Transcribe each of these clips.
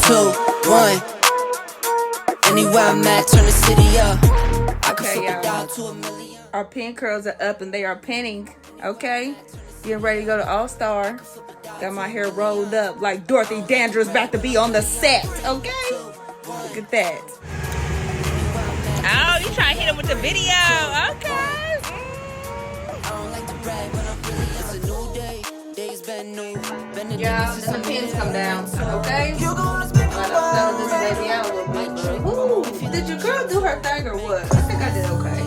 2, 1. Anywhere I'm at, turn the city up. Okay, y'all. Our pin curls are up and they are pinning. Okay, getting ready to go to All Star. Got my hair rolled up like Dorothy Dandridge about to be on the set. Okay, look at that. Oh, you trying to hit him with the video? Okay. Yeah, then the pins come down. Okay. Alright, this baby out a little bit. Ooh, did your girl do her thing or what? I think I did okay.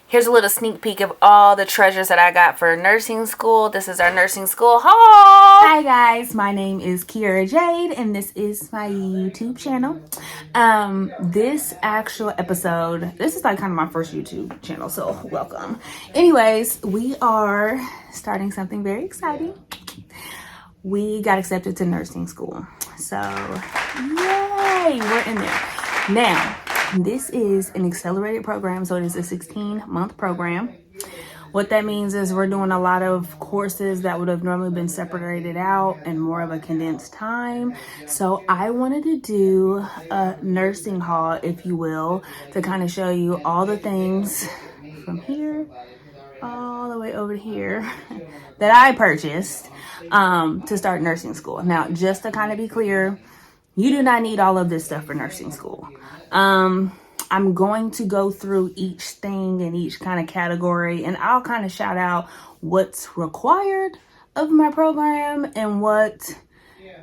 Here's a little sneak peek of all the treasures that I got for nursing school. This is our nursing school haul. Hi guys, my name is Kiara Jade and this is my YouTube channel. This actual episode, this is like kind of my first YouTube channel, so welcome. Anyways, we are starting something very exciting. We got accepted to nursing school. So, yay, we're in there. Now, this is an accelerated program, so it is a 16-month program. What that means is we're doing a lot of courses that would have normally been separated out in more of a condensed time. So I wanted to do a nursing haul, if you will, to kind of show you all the things from here all the way over here that I purchased to start nursing school. Now, just to kind of be clear, you do not need all of this stuff for nursing school. I'm going to go through each thing in each kind of category, and I'll kind of shout out what's required of my program and what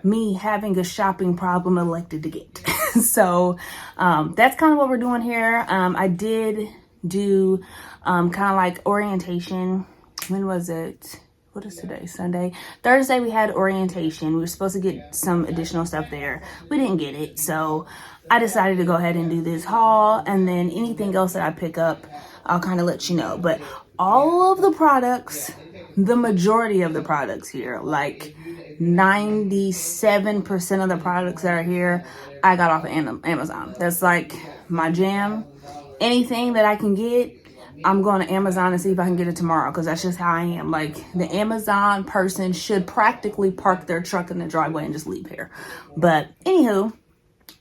me having a shopping problem elected to get. So that's kind of what we're doing here. I did do kind of like orientation. When was it? What is today? Sunday. Thursday we had orientation. We were supposed to get some additional stuff there. We didn't get it, so I decided to go ahead and do this haul, and then anything else that I pick up, I'll kind of let you know. But all of the products, the majority of the products here, like 97% of the products that are here, I got off of Amazon. That's like my jam. Anything that I can get, I'm going to Amazon and see if I can get it tomorrow, because that's just how I am. Like, the Amazon person should practically park their truck in the driveway and just leave here. But anywho,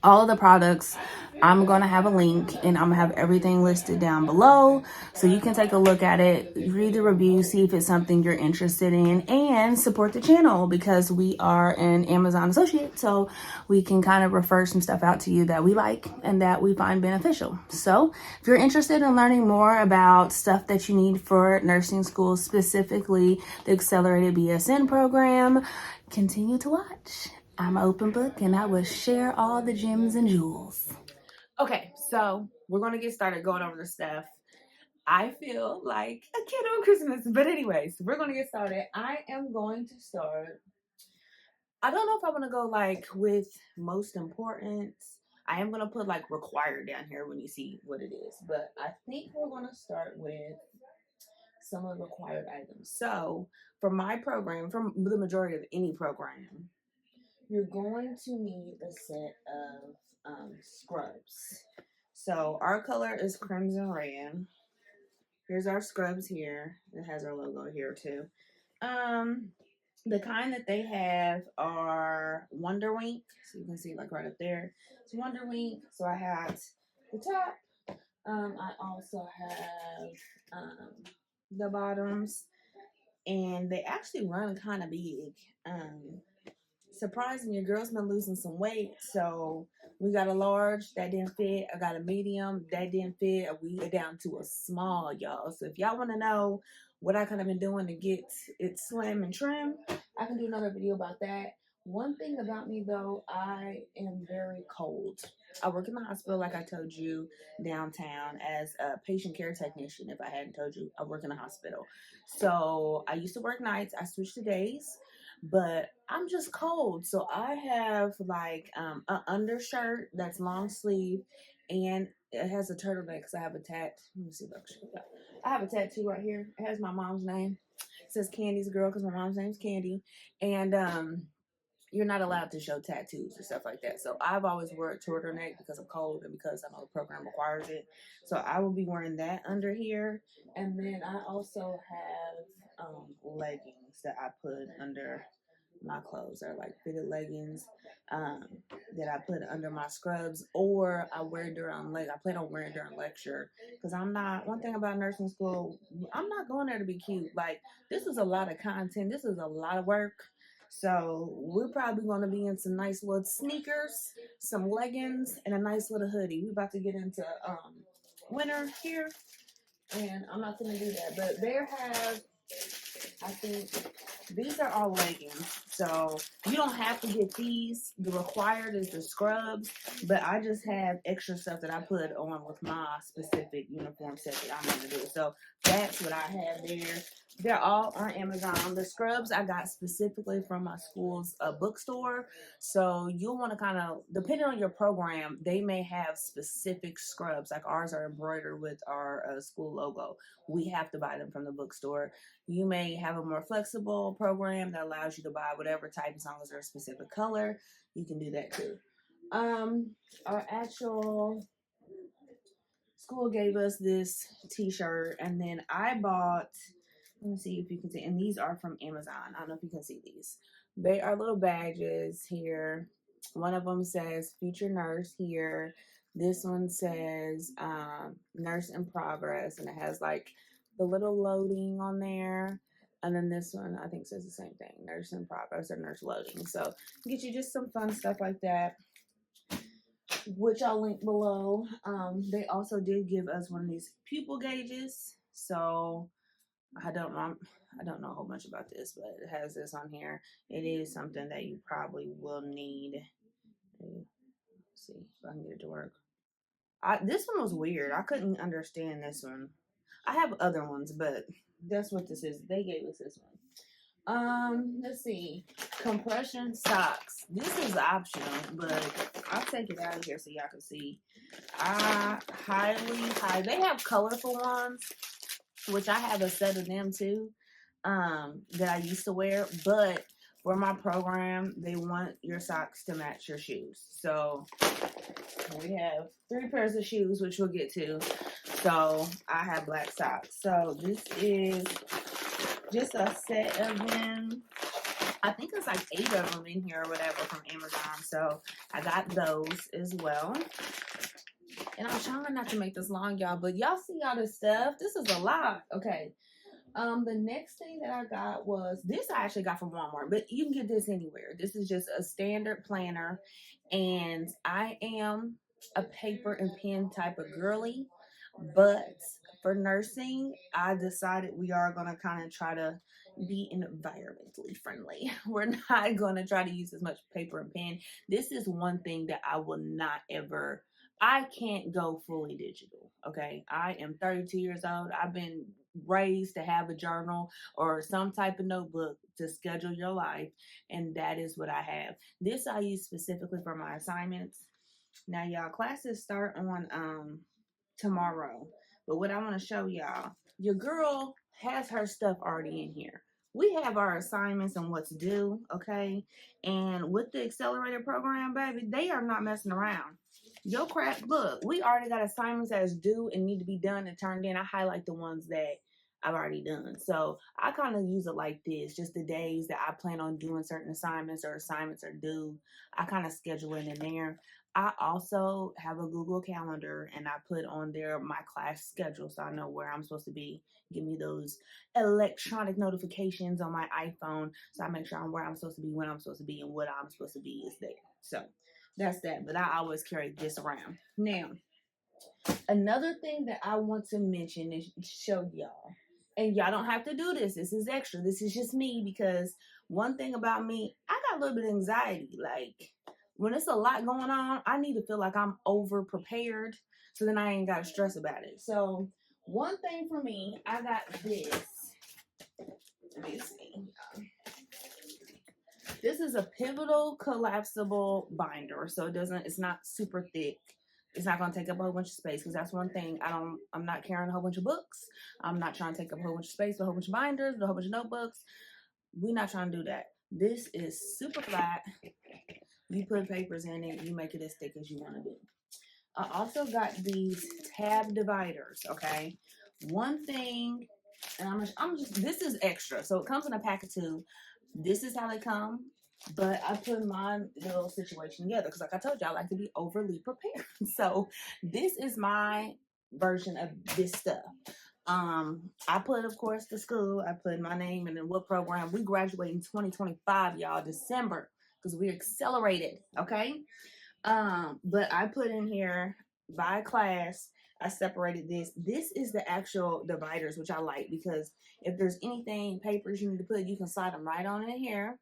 all of the products, I'm going to have a link, and I'm going to have everything listed down below so you can take a look at it, read the review, see if it's something you're interested in, and support the channel because we are an Amazon associate, so we can kind of refer some stuff out to you that we like and that we find beneficial. So if you're interested in learning more about stuff that you need for nursing school, specifically the Accelerated BSN program, continue to watch. I'm an open book and I will share all the gems and jewels. Okay, so we're going to get started going over the stuff. I feel like a kid on Christmas, but anyways, we're going to get started. I am going to start. I don't know if I want to go like with most important. I am going to put like required down here when you see what it is, but I think we're going to start with some of the required items. So for my program, from the majority of any program, you're going to need a set of scrubs. So our color is crimson red. Here's our scrubs here. It has our logo here too. The kind that they have are Wonder Wink. So you can see like right up there. It's Wonder Wink. So I have the top. I also have the bottoms. And they actually run kind of big. Surprising, your girl's been losing some weight, so we got a large that didn't fit. I got a medium that didn't fit. We are down to a small, y'all. So if y'all want to know what I kind of been doing to get it slim and trim, I can do another video about that. One thing about me though, I am very cold. I work in the hospital, like I told you, downtown as a patient care technician. If I hadn't told you, I work in a hospital. So I used to work nights. I switched to days. But I'm just cold, so I have like an undershirt that's long sleeve, and it has a turtleneck because I have a tattoo. Let me see if I can show you. I have a tattoo right here. It has my mom's name. It says Candy's Girl because my mom's name's Candy, and you're not allowed to show tattoos or stuff like that. So I've always worn a turtleneck because I'm cold and because I know the program requires it. So I will be wearing that under here, and then I also have leggings that I put under my clothes. They're like fitted leggings that I put under my scrubs, or I wear during I plan on wearing during lecture, because I'm not, one thing about nursing school, I'm not going there to be cute. Like, this is a lot of content, this is a lot of work. So we're probably going to be in some nice little sneakers, some leggings, and a nice little hoodie. We're about to get into winter here, and I'm not going to do that. But they have, I think, these are all leggings, so you don't have to get these. The required is the scrubs, but I just have extra stuff that I put on with my specific uniform set that I'm going to do. So that's what I have there. They're all on Amazon. The scrubs I got specifically from my school's bookstore. So you'll want to kind of, depending on your program, they may have specific scrubs. Like ours are embroidered with our school logo. We have to buy them from the bookstore. You may have a more flexible program that allows you to buy whatever type, as long as they're a specific color. You can do that too. Our actual school gave us this t-shirt, and then I bought, let me see if you can see, and these are from Amazon. I don't know if you can see these. They are little badges here. One of them says future nurse here. This one says nurse in progress, and it has like the little loading on there. And then this one, I think, says the same thing, nurse in progress or nurse loading. So get you just some fun stuff like that, which I'll link below. They also did give us one of these pupil gauges. So I don't know a whole bunch about this, but it has this on here. It is something that you probably will need. Let's see if I can get it to work. This one was weird. I couldn't understand this one. I have other ones, but that's what this is. They gave us this one. Let's see. Compression socks. This is optional, but I'll take it out of here so y'all can see. I they have colorful ones, which I have a set of them too, that I used to wear, but for my program, they want your socks to match your shoes. So we have 3 pairs of shoes, which we'll get to. So I have black socks. So this is just a set of them. I think there's like 8 of them in here or whatever from Amazon. So I got those as well. And I'm trying not to make this long, y'all, but y'all see all this stuff. This is a lot. Okay. The next thing that I got was this. I actually got from Walmart, but you can get this anywhere. This is just a standard planner, and I am a paper and pen type of girly, but for nursing, I decided we are going to kind of try to be environmentally friendly. We're not going to try to use as much paper and pen. This is one thing that I will not ever, I can't go fully digital, okay? I am 32 years old. I've been raised to have a journal or some type of notebook to schedule your life, and that is what I have. This I use specifically for my assignments. Now, y'all, classes start on tomorrow, but what I want to show y'all, your girl has her stuff already in here. We have our assignments and what's due, okay? And with the accelerated program, baby, they are not messing around. Your crap, look, we already got assignments that's due and need to be done and turned in. I highlight the ones that I've already done. So I kind of use it like this, just the days that I plan on doing certain assignments or assignments are due. I kind of schedule it in there. I also have a Google Calendar, and I put on there my class schedule so I know where I'm supposed to be. Give me those electronic notifications on my iPhone so I make sure I'm where I'm supposed to be, when I'm supposed to be, and what I'm supposed to be is there. So that's that, but I always carry this around. Now, another thing that I want to mention and show y'all, and y'all don't have to do this. This is extra. This is just me, because one thing about me, I got a little bit of anxiety. Like, when it's a lot going on, I need to feel like I'm over prepared, so then I ain't got to stress about it. So one thing for me, I got this. Let me see. This is a pivotal collapsible binder, so it's not super thick. It's not going to take up a whole bunch of space, because that's one thing. I'm not carrying a whole bunch of books. I'm not trying to take up a whole bunch of space with a whole bunch of binders, with a whole bunch of notebooks. We're not trying to do that. This is super flat. You put papers in it. You make it as thick as you want to do. I also got these tab dividers, okay? One thing And this is extra. So it comes in a pack of 2. This is how they come. But I put my little situation together because, like I told you, I like to be overly prepared. So this is my version of this stuff. I put, of course, the school. I put my name and then what program. We graduate in 2025, y'all, December, because we accelerated. Okay. But I put in here by class. I separated this. This is the actual dividers, which I like because if there's anything, papers you need to put, you can slide them right on in here.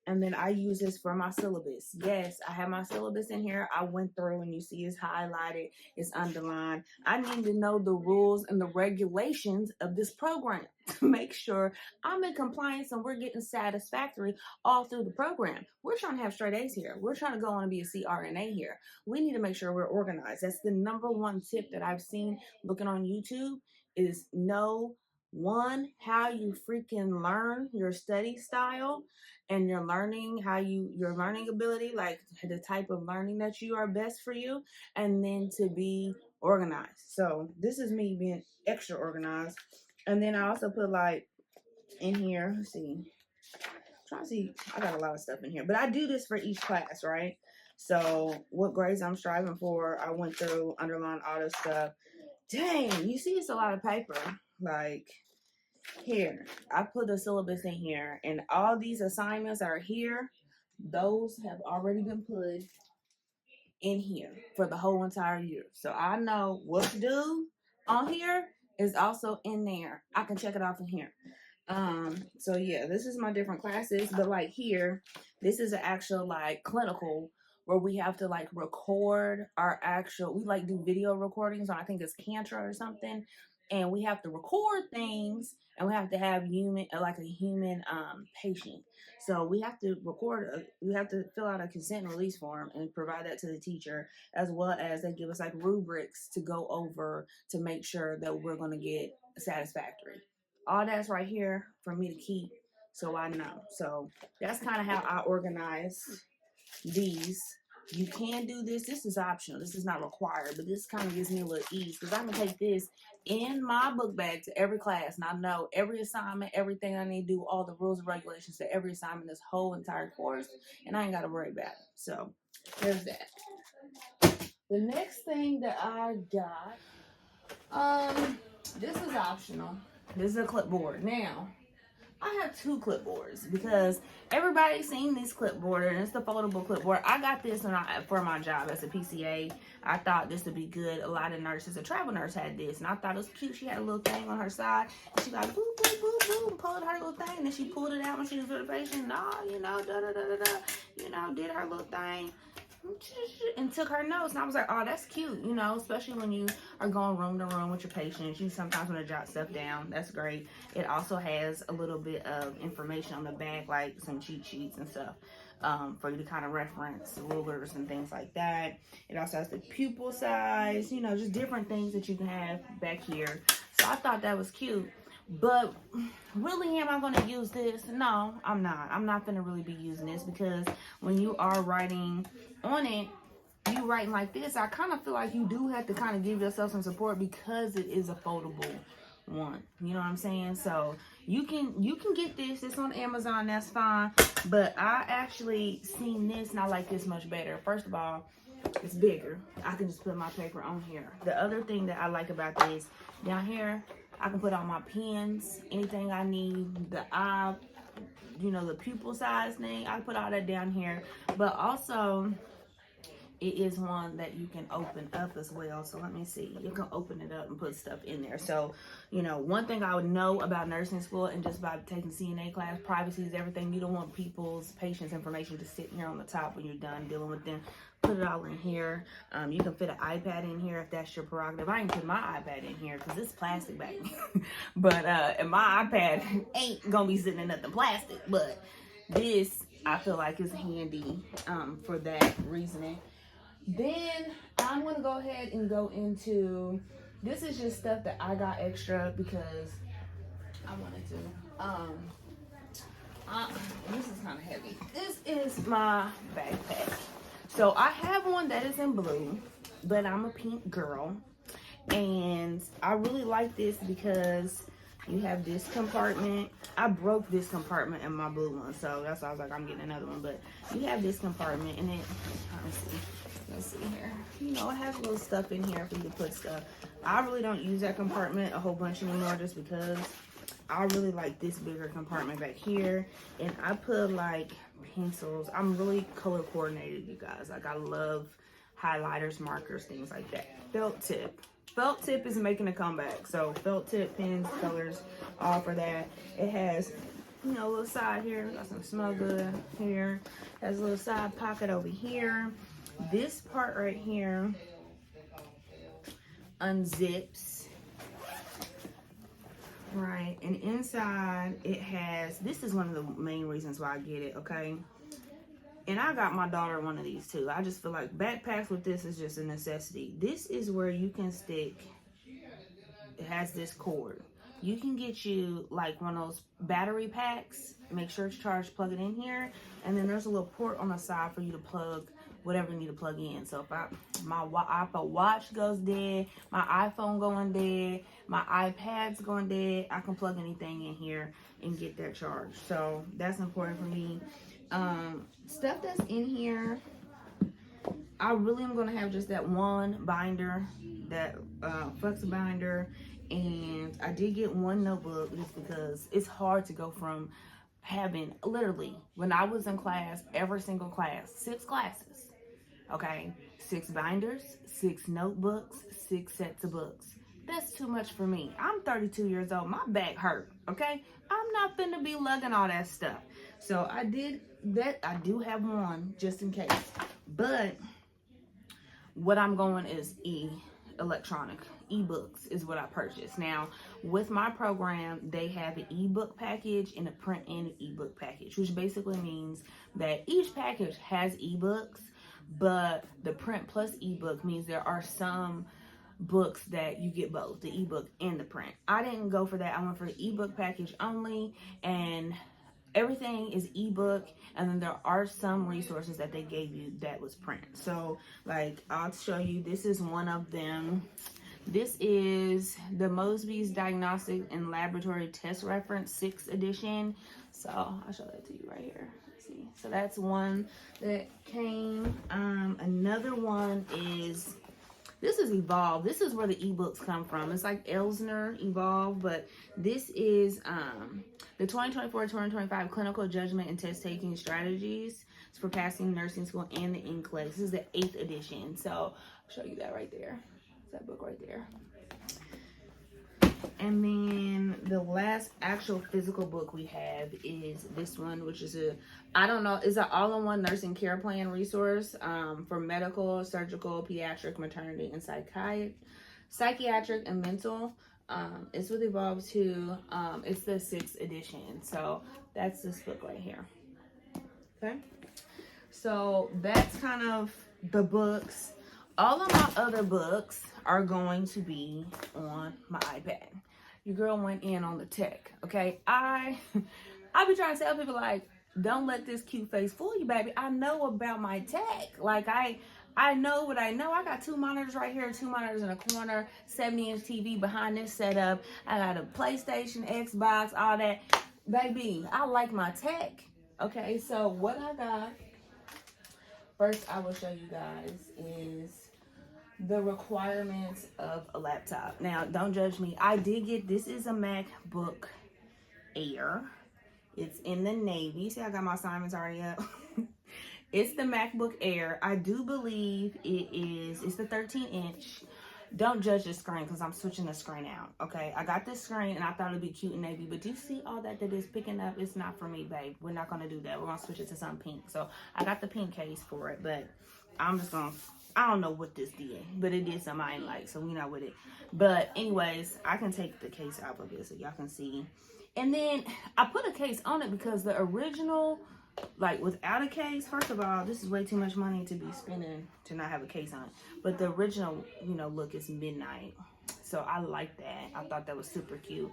And then I use this for my syllabus. Yes, I have my syllabus in here. I went through and you see it's highlighted, it's underlined. I need to know the rules and the regulations of this program to make sure I'm in compliance and we're getting satisfactory all through the program. We're trying to have straight A's here. We're trying to go on and be a CRNA here. We need to make sure we're organized. That's the number one tip that I've seen looking on YouTube is know, one, how you freaking learn your study style and your learning, your learning ability, like the type of learning that you are best for you, and then to be organized. So this is me being extra organized. And then I also put like in here, let's see, try to see, I got a lot of stuff in here, but I do this for each class, right? So what grades I'm striving for, I went through, underline all this stuff. Dang, you see it's a lot of paper. Like, here, I put the syllabus in here, and all these assignments are here. Those have already been put in here for the whole entire year. So I know what to do on here is also in there. I can check it off in here. So yeah, this is my different classes, but like here, this is an actual like clinical where we have to like record our actual, we like do video recordings on, I think it's Cantra or something. And we have to record things and we have to have human, like a human patient. So we have to we have to fill out a consent and release form and provide that to the teacher, as well as they give us like rubrics to go over to make sure that we're going to get satisfactory. All that's right here for me to keep so I know. So that's kind of how I organize these. You can do this. This is optional. This is not required, but this kind of gives me a little ease because I'm going to take this in my book bag to every class. And I know every assignment, everything I need to do, all the rules and regulations to every assignment, this whole entire course. And I ain't got to worry about it. So there's that. The next thing that I got, this is optional. This is a clipboard. Now, I have 2 clipboards because everybody's seen this clipboard and it's the foldable clipboard. I got this for my job as a PCA. I thought this would be good. A lot of nurses, a travel nurse had this and I thought it was cute. She had a little thing on her side and she like boop, boop, boop, boop, pulled her little thing and then she pulled it out when she was with the patient. You know, did her little thing and took her notes. And I was like, oh, that's cute, you know, especially when you are going room to room with your patients. You sometimes want to jot stuff down. That's great. It also has a little bit of information on the back, like some cheat sheets and stuff, for you to kind of reference rulers and things like that. It also has the pupil size, you know, just different things that you can have back here. So I thought that was cute. But really, am I going to use this? No, I'm not. I'm not going to really be using this because when you are writing on it, you writing like this, I kind of feel like you do have to kind of give yourself some support because it is a foldable one. You know what I'm saying? So you can get this. It's on Amazon. That's fine. But I actually seen this and I like this much better. First of all, it's bigger. I can just put my paper on here. The other thing that I like about this, down here, I can put all my pens, anything I need, the eye, you know, the pupil size thing. I can put all that down here. But also, it is one that you can open up as well. So let me see. You can open it up and put stuff in there. So, you know, one thing I would know about nursing school and just by taking CNA class, privacy is everything. You don't want patients' information to sit here on the top when you're done dealing with them. Put it all in here. You can fit an iPad in here if that's your prerogative. I ain't put my iPad in here because it's plastic back. But and my iPad ain't gonna be sitting in nothing plastic. But this I feel like is handy for that reasoning. Then I'm going to go ahead and go into, this is just stuff that I got extra because I wanted to. This is kind of heavy. This is my backpack. So I have one that is in blue, but I'm a pink girl. And I really like this because You have this compartment. I broke this compartment in my blue one, so that's why I was like, I'm getting another one. But you have this compartment, and then let's see here. You know, it has little stuff in here for you to put stuff. I really don't use that compartment a whole bunch anymore, just because I really like this bigger compartment back here. And I put like pencils. I'm really color coordinated, you guys. Like, I love highlighters, markers, things like that. Felt tip. Felt tip is making a comeback. So felt tip, pens, colors, all for that. It has, you know, a little side here. Got some smell good here. Has a little side pocket over here. This part right here unzips. Right, and inside it has, this is one of the main reasons why I get it, okay? And I got my daughter one of these too. I just feel like backpacks with this is just a necessity. This is where you can stick, it has this cord. You can get you like one of those battery packs. Make sure it's charged, plug it in here. And then there's a little port on the side for you to plug whatever you need to plug in. So if my Apple Watch goes dead, my iPhone going dead, my iPad's going dead, I can plug anything in here and get that charged. So that's important for me. Stuff that's in here, I really am going to have just that one binder, that flex binder, and I did get one notebook just because it's hard to go from having, literally, when I was in class, every single class, 6 classes, okay, 6 binders, 6 notebooks, 6 sets of books. That's too much for me. I'm 32 years old. My back hurt, okay? I'm not finna be lugging all that stuff. So I did that. I do have one just in case. But what I'm going is electronic. Ebooks is what I purchased. Now, with my program, they have an ebook package and a print and ebook package, which basically means that each package has ebooks, but the print plus ebook means there are some books that you get both, the ebook and the print. I didn't go for that. I went for the ebook package only, and everything is ebook, and then there are some resources that they gave you that was print. So like, I'll show you, this is one of them. This is the Mosby's Diagnostic and Laboratory Test Reference 6th edition. So I'll show that to you right here. Let's see. So that's one that came. Another one is, this is Evolve. This is where the ebooks come from. It's like Elsner Evolve, but this is the 2024-2025 Clinical Judgment and Test Taking Strategies. It's for passing nursing school and the NCLEX. This is the 8th edition. So I'll show you that right there. It's that book right there. And then the last actual physical book we have is this one, which is I don't know, it's an all-in-one nursing care plan resource for medical, surgical, pediatric, maternity, and psychiatric and mental. It's with Evolve 2. It's the 6th edition. So that's this book right here. Okay. So that's kind of the books. All of my other books are going to be on my iPad. Your girl went in on the tech, okay? I be trying to tell people, like, don't let this cute face fool you, baby. I know about my tech. Like, I know what I know. I got 2 monitors right here, 2 monitors in a corner, 70-inch TV behind this setup. I got a PlayStation, Xbox, all that. Baby, I like my tech. Okay, so what I got, first I will show you guys is the requirements of a laptop. Now, don't judge me. I did get, this is a MacBook Air. It's in the navy. See, I got my assignments already up. It's the MacBook Air. I do believe it's the 13-inch. Don't judge the screen because I'm switching the screen out, okay? I got this screen and I thought it'd be cute in navy, but do you see all that is picking up? It's not for me, babe. We're not going to do that. We're going to switch it to something pink. So I got the pink case for it, but I'm just going to, I don't know what this did, but it did something I ain't like, so we not with it. But anyways, I can take the case out of it so y'all can see. And then I put a case on it because the original, like without a case, first of all, this is way too much money to be spending to not have a case on it. But the original, you know, look is midnight. So I like that. I thought that was super cute.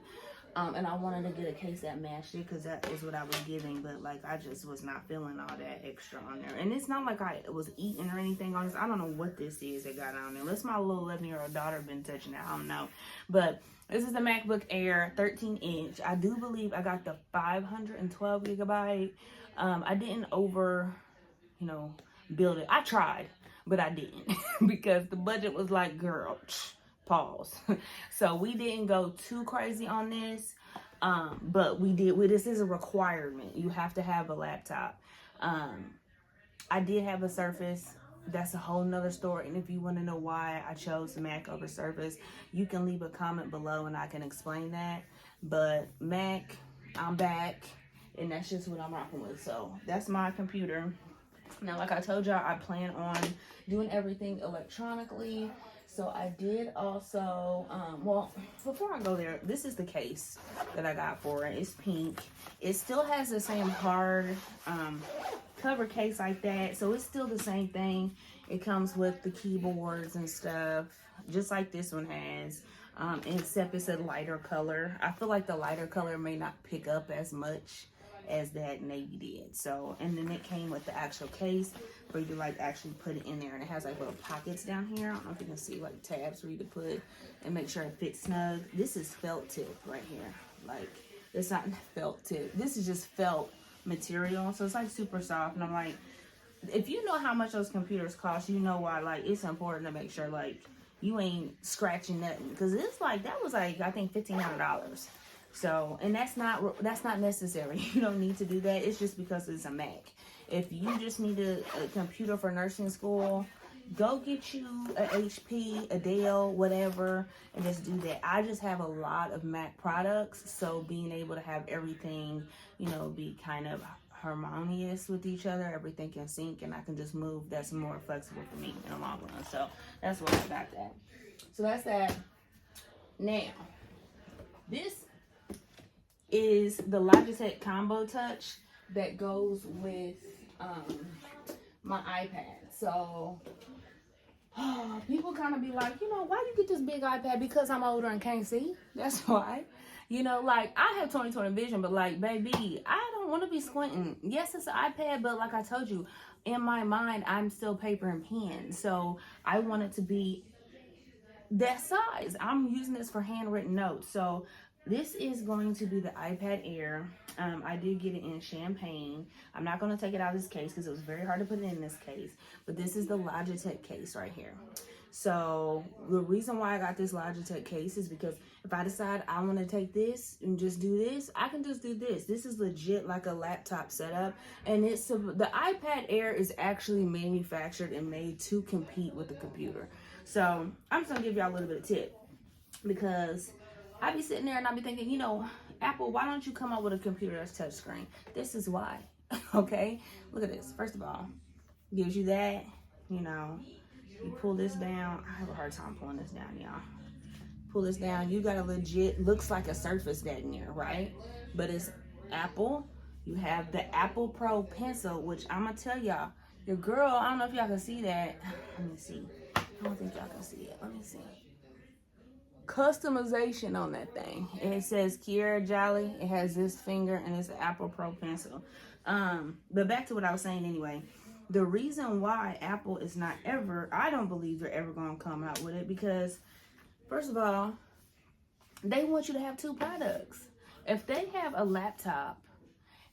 And I wanted to get a case that matched it because that is what I was getting, but like I just was not feeling all that extra on there. And it's not like I was eating or anything on this. I don't know what this is that got on there. Unless my little 11-year-old daughter been touching it, I don't know. But this is the MacBook Air 13-inch. I do believe I got the 512 gigabyte. I didn't build it. I tried, but I didn't because the budget was like, girl, pause. So we didn't go too crazy on this, but this is a requirement. You have to have a laptop. I did have a Surface. That's a whole nother story, and if you want to know why I chose Mac over Surface, you can leave a comment below and I can explain that. But Mac, I'm back, and that's just what I'm rocking with. So that's my computer. Now, like I told y'all, I plan on doing everything electronically. So I did also, well, before I go there, this is the case that I got for it. It's pink. It still has the same hard cover case like that. So it's still the same thing. It comes with the keyboards and stuff, just like this one has, except it's a lighter color. I feel like the lighter color may not pick up as much as that navy did. So, and then it came with the actual case where you can like actually put it in there, and it has like little pockets down here. I don't know if you can see, like tabs for you to put and make sure it fits snug. This is felt tip right here. Like, it's not felt tip. This is just felt material. So it's like super soft. And I'm like, if you know how much those computers cost, you know why like it's important to make sure like you ain't scratching nothing. Because it's like, that was like, I think $1,500. So, and that's not necessary. You don't need to do that. It's just because it's a Mac. If you just need a computer for nursing school, go get you a HP, a Dell, whatever, and just do that. I just have a lot of Mac products, so being able to have everything, be kind of harmonious with each other, everything can sync, and I can just move. That's more flexible for me in the long run. So that's what I got that. So that's that. Now, this is the Logitech Combo Touch that goes with my iPad. So people kind of be like, why do you get this big iPad? Because I'm older and can't see. That's why. Like I have 20/20 vision, but like, baby, I don't want to be squinting. Yes, it's an iPad, but like I told you, in my mind, I'm still paper and pen. So I want it to be that size. I'm using this for handwritten notes. So this is going to be the iPad Air. I did get it in champagne. I'm not going to take it out of this case because it was very hard to put it in this case. But this is the Logitech case right here. So the reason why I got this Logitech case is because if I decide I want to take this and just do this, I can just do this. This is legit like a laptop setup. And the iPad Air is actually manufactured and made to compete with the computer. So I'm just going to give y'all a little bit of tip, because I be sitting there and I be thinking, Apple, why don't you come up with a computer that's touchscreen? This is why. Okay, look at this. First of all, gives you that, you pull this down. I have a hard time pulling this down, y'all. Pull this down. You got a legit, looks like a Surface that in there, right? But it's Apple. You have the Apple Pro pencil, which I'm going to tell y'all, your girl, I don't know if y'all can see that. Let me see. I don't think y'all can see it. Let me see. Customization on that thing. And it says Kiera Jolly. It has this finger and it's an Apple Pro pencil. But back to what I was saying anyway. The reason why Apple is not ever, I don't believe they're ever going to come out with it, because first of all, they want you to have two products. If they have a laptop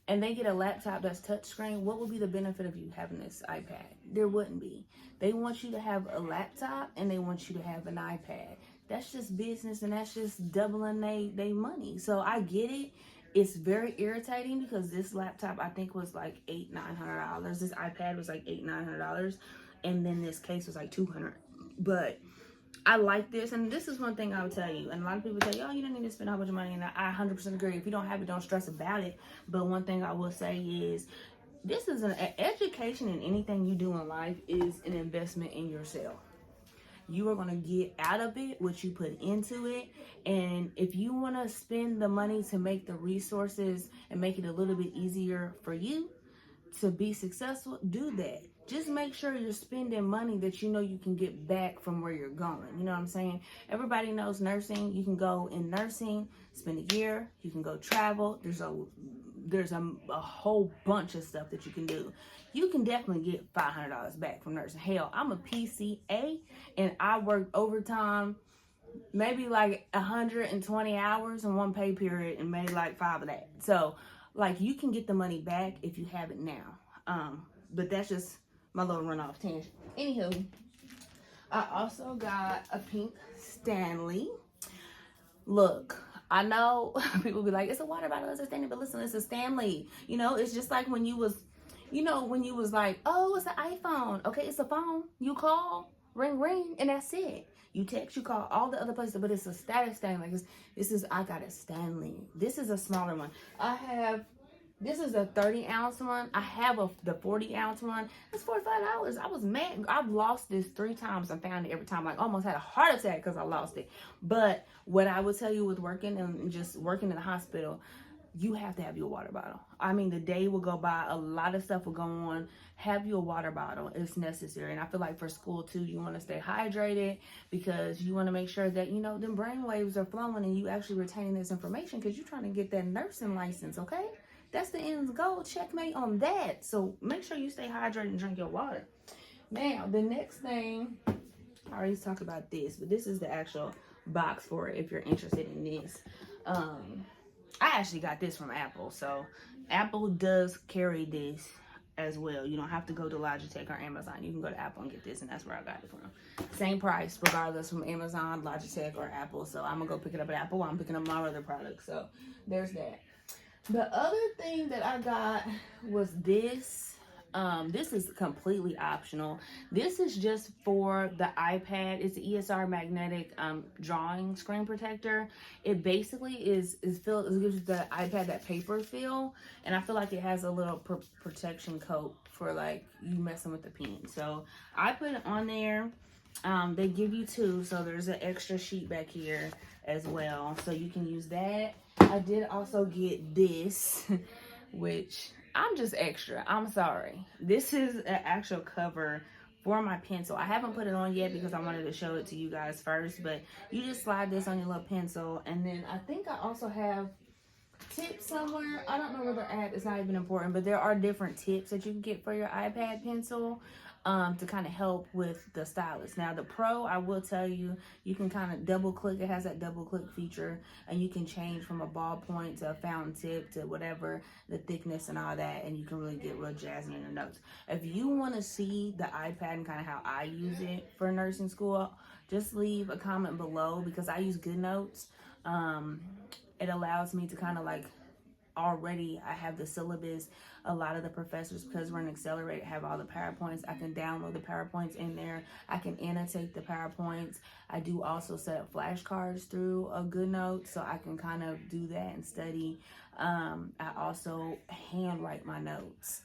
and they get a laptop that's touchscreen, what would be the benefit of you having this iPad? There wouldn't be. They want you to have a laptop and they want you to have an iPad. That's just business, and that's just doubling they money. So I get it. It's very irritating because this laptop I think was like $800-900. This iPad was like $800-900, and then this case was like $200. But I like this, and this is one thing I would tell you. And a lot of people tell you, oh, you don't need to spend a whole bunch of money, and I 100% agree. If you don't have it, don't stress about it. But one thing I will say is, this is an education in anything you do in life is an investment in yourself. You are going to get out of it what you put into it. And if you want to spend the money to make the resources and make it a little bit easier for you to be successful, do that. Just make sure you're spending money that you know you can get back from where you're going. You know what I'm saying? Everybody knows nursing. You can go in nursing, spend a year. You can go travel. There's a whole bunch of stuff that you can do. You can definitely get $500 back from nursing. Hell, I'm a PCA and I worked overtime, maybe like 120 hours in one pay period and made like 5 of that. So like you can get the money back if you have it now. But that's just my little runoff tangent. Anywho, I also got a pink Stanley. Look, I know people be like, it's a water bottle, it's a Stanley, but listen, it's a Stanley. You know, it's just like when you was like, oh, it's an iPhone. Okay, it's a phone. You call, ring, ring, and that's it. You text, you call, all the other places, but it's a status Stanley. Like I got a Stanley. This is a smaller one. This is a 30-ounce one. I have the 40-ounce one. It's $45. I was mad. I've lost this 3 times and found it every time. Like almost had a heart attack because I lost it. But what I would tell you with working and just working in the hospital, you have to have your water bottle. I mean, the day will go by. A lot of stuff will go on. Have your water bottle. It's necessary. And I feel like for school, too, you want to stay hydrated because you want to make sure that, you know, them brain waves are flowing and you actually retaining this information because you're trying to get that nursing license, okay? That's the end goal. Checkmate on that. So make sure you stay hydrated and drink your water. Now, the next thing, I already talked about this, but this is the actual box for it if you're interested in this. I actually got this from Apple. So Apple does carry this as well. You don't have to go to Logitech or Amazon. You can go to Apple and get this, and that's where I got it from. Same price, regardless from Amazon, Logitech, or Apple. So I'm going to go pick it up at Apple while I'm picking up my other products. So there's that. The other thing that I got was this. This is completely optional. This is just for the iPad. It's the ESR magnetic drawing screen protector. It basically is filled. It gives the iPad that paper feel, and I feel like it has a little protection coat for like you messing with the pen. So I put it on there. They give you 2, so there's an extra sheet back here as well, so you can use that. I did also get this, which I'm just extra. I'm sorry. This is an actual cover for my pencil. I haven't put it on yet because I wanted to show it to you guys first, but you just slide this on your little pencil. And then I think I also have tips somewhere. I don't know where they're at. It's not even important, but there are different tips that you can get for your iPad pencil to kind of help with the stylus. Now the Pro, I will tell you, you can kind of double click. It has that double click feature, and you can change from a ballpoint to a fountain tip to whatever the thickness and all that, and you can really get real jazzy in your notes. If you want to see the iPad and kind of how I use it for nursing school, just leave a comment below because I use GoodNotes. It allows me to kind of like already I have the syllabus. A lot of the professors, because we're an accelerated, have all the PowerPoints. I can download the PowerPoints in there. I can annotate the PowerPoints. I do also set up flashcards through a GoodNotes, so I can kind of do that and study. I also handwrite my notes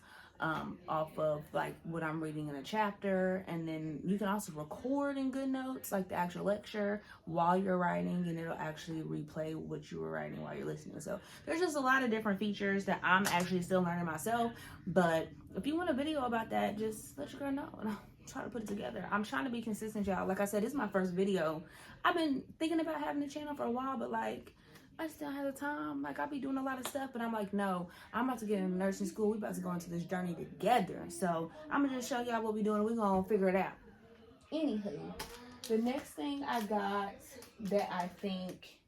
off of like what I'm reading in a chapter, and then you can also record in GoodNotes like the actual lecture while you're writing, and it'll actually replay what you were writing while you're listening. So there's just a lot of different features that I'm actually still learning myself, but if you want a video about that, just let your girl know and I'll try to put it together. I'm trying to be consistent, y'all. Like I said, this is my first video. I've been thinking about having a channel for a while, but like I just don't have the time. Like, I be doing a lot of stuff, but I'm like, no, I'm about to get into nursing school. We about to go into this journey together. So I'm gonna just show y'all what we're doing. We're gonna figure it out. Anywho, the next thing I got that I think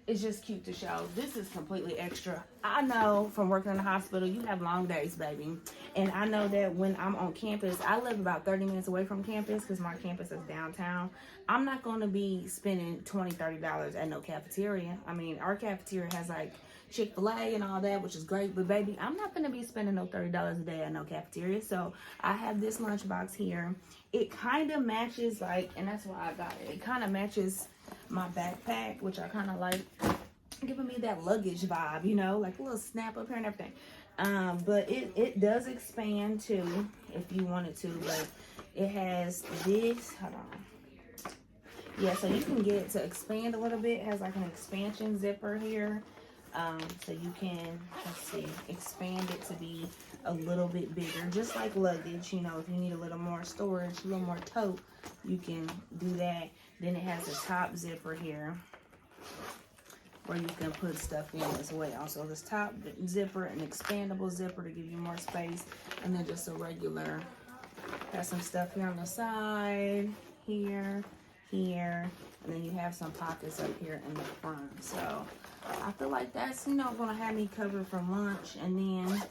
is just cute to show. This is completely extra. I know from working in the hospital, you have long days, baby. And I know that when I'm on campus, I live about 30 minutes away from campus because my campus is downtown. I'm not going to be spending $20, $30 at no cafeteria. I mean, our cafeteria has like Chick-fil-A and all that, which is great. But baby, I'm not going to be spending no $30 a day at no cafeteria. So I have this lunchbox here. It kind of matches like, and that's why I got it. It kind of matches my backpack, which I kind of like, giving me that luggage vibe, you know, like a little snap up here and everything. But it does expand too if you wanted to, but it has this, hold on. Yeah, so you can get it to expand a little bit. It has like an expansion zipper here. So you can, let's see, expand it to be a little bit bigger, just like luggage. You know, if you need a little more storage, a little more tote, you can do that. Then it has a top zipper here where you can put stuff in as well. So this top zipper, an expandable zipper to give you more space, and then just a regular. Got some stuff here on the side, here, and then you have some pockets up here in the front. So I feel like that's, you know, gonna have me covered for lunch, and then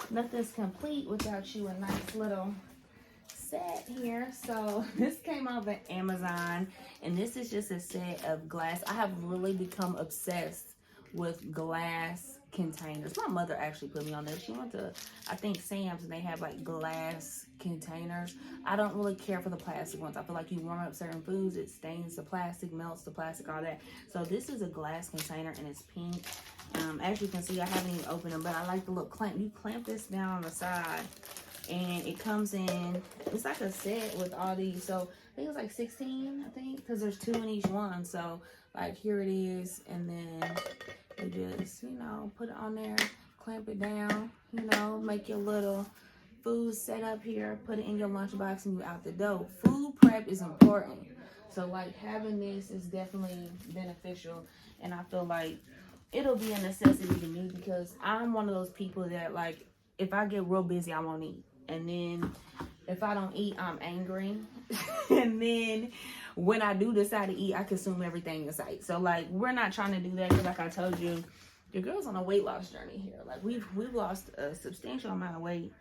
nothing's complete without you a nice little set here. So this came off of Amazon, and this is just a set of glass. I have really become obsessed with glass containers. My mother actually put me on this. She went to, I think, Sam's, and they have like glass containers. I don't really care for the plastic ones. I feel like you warm up certain foods, it stains the plastic, melts the plastic, all that. So this is a glass container, and it's pink. As you can see, I haven't even opened them, but I like the little clamp. You clamp this down on the side, and it comes in, it's like a set with all these. So I think it's like 16, I think, because there's 2 in each one. So like here it is, and then you just, you know, put it on there, clamp it down, you know, make your little food set up here, put it in your lunchbox, and you out the door. Food prep is important. So like having this is definitely beneficial, and I feel like it'll be a necessity to me, because I'm one of those people that, like, if I get real busy, I won't eat. And then if I don't eat, I'm angry. And then when I do decide to eat, I consume everything in sight. So like, we're not trying to do that, because like I told you, your girl's on a weight loss journey here. Like we've lost a substantial amount of weight,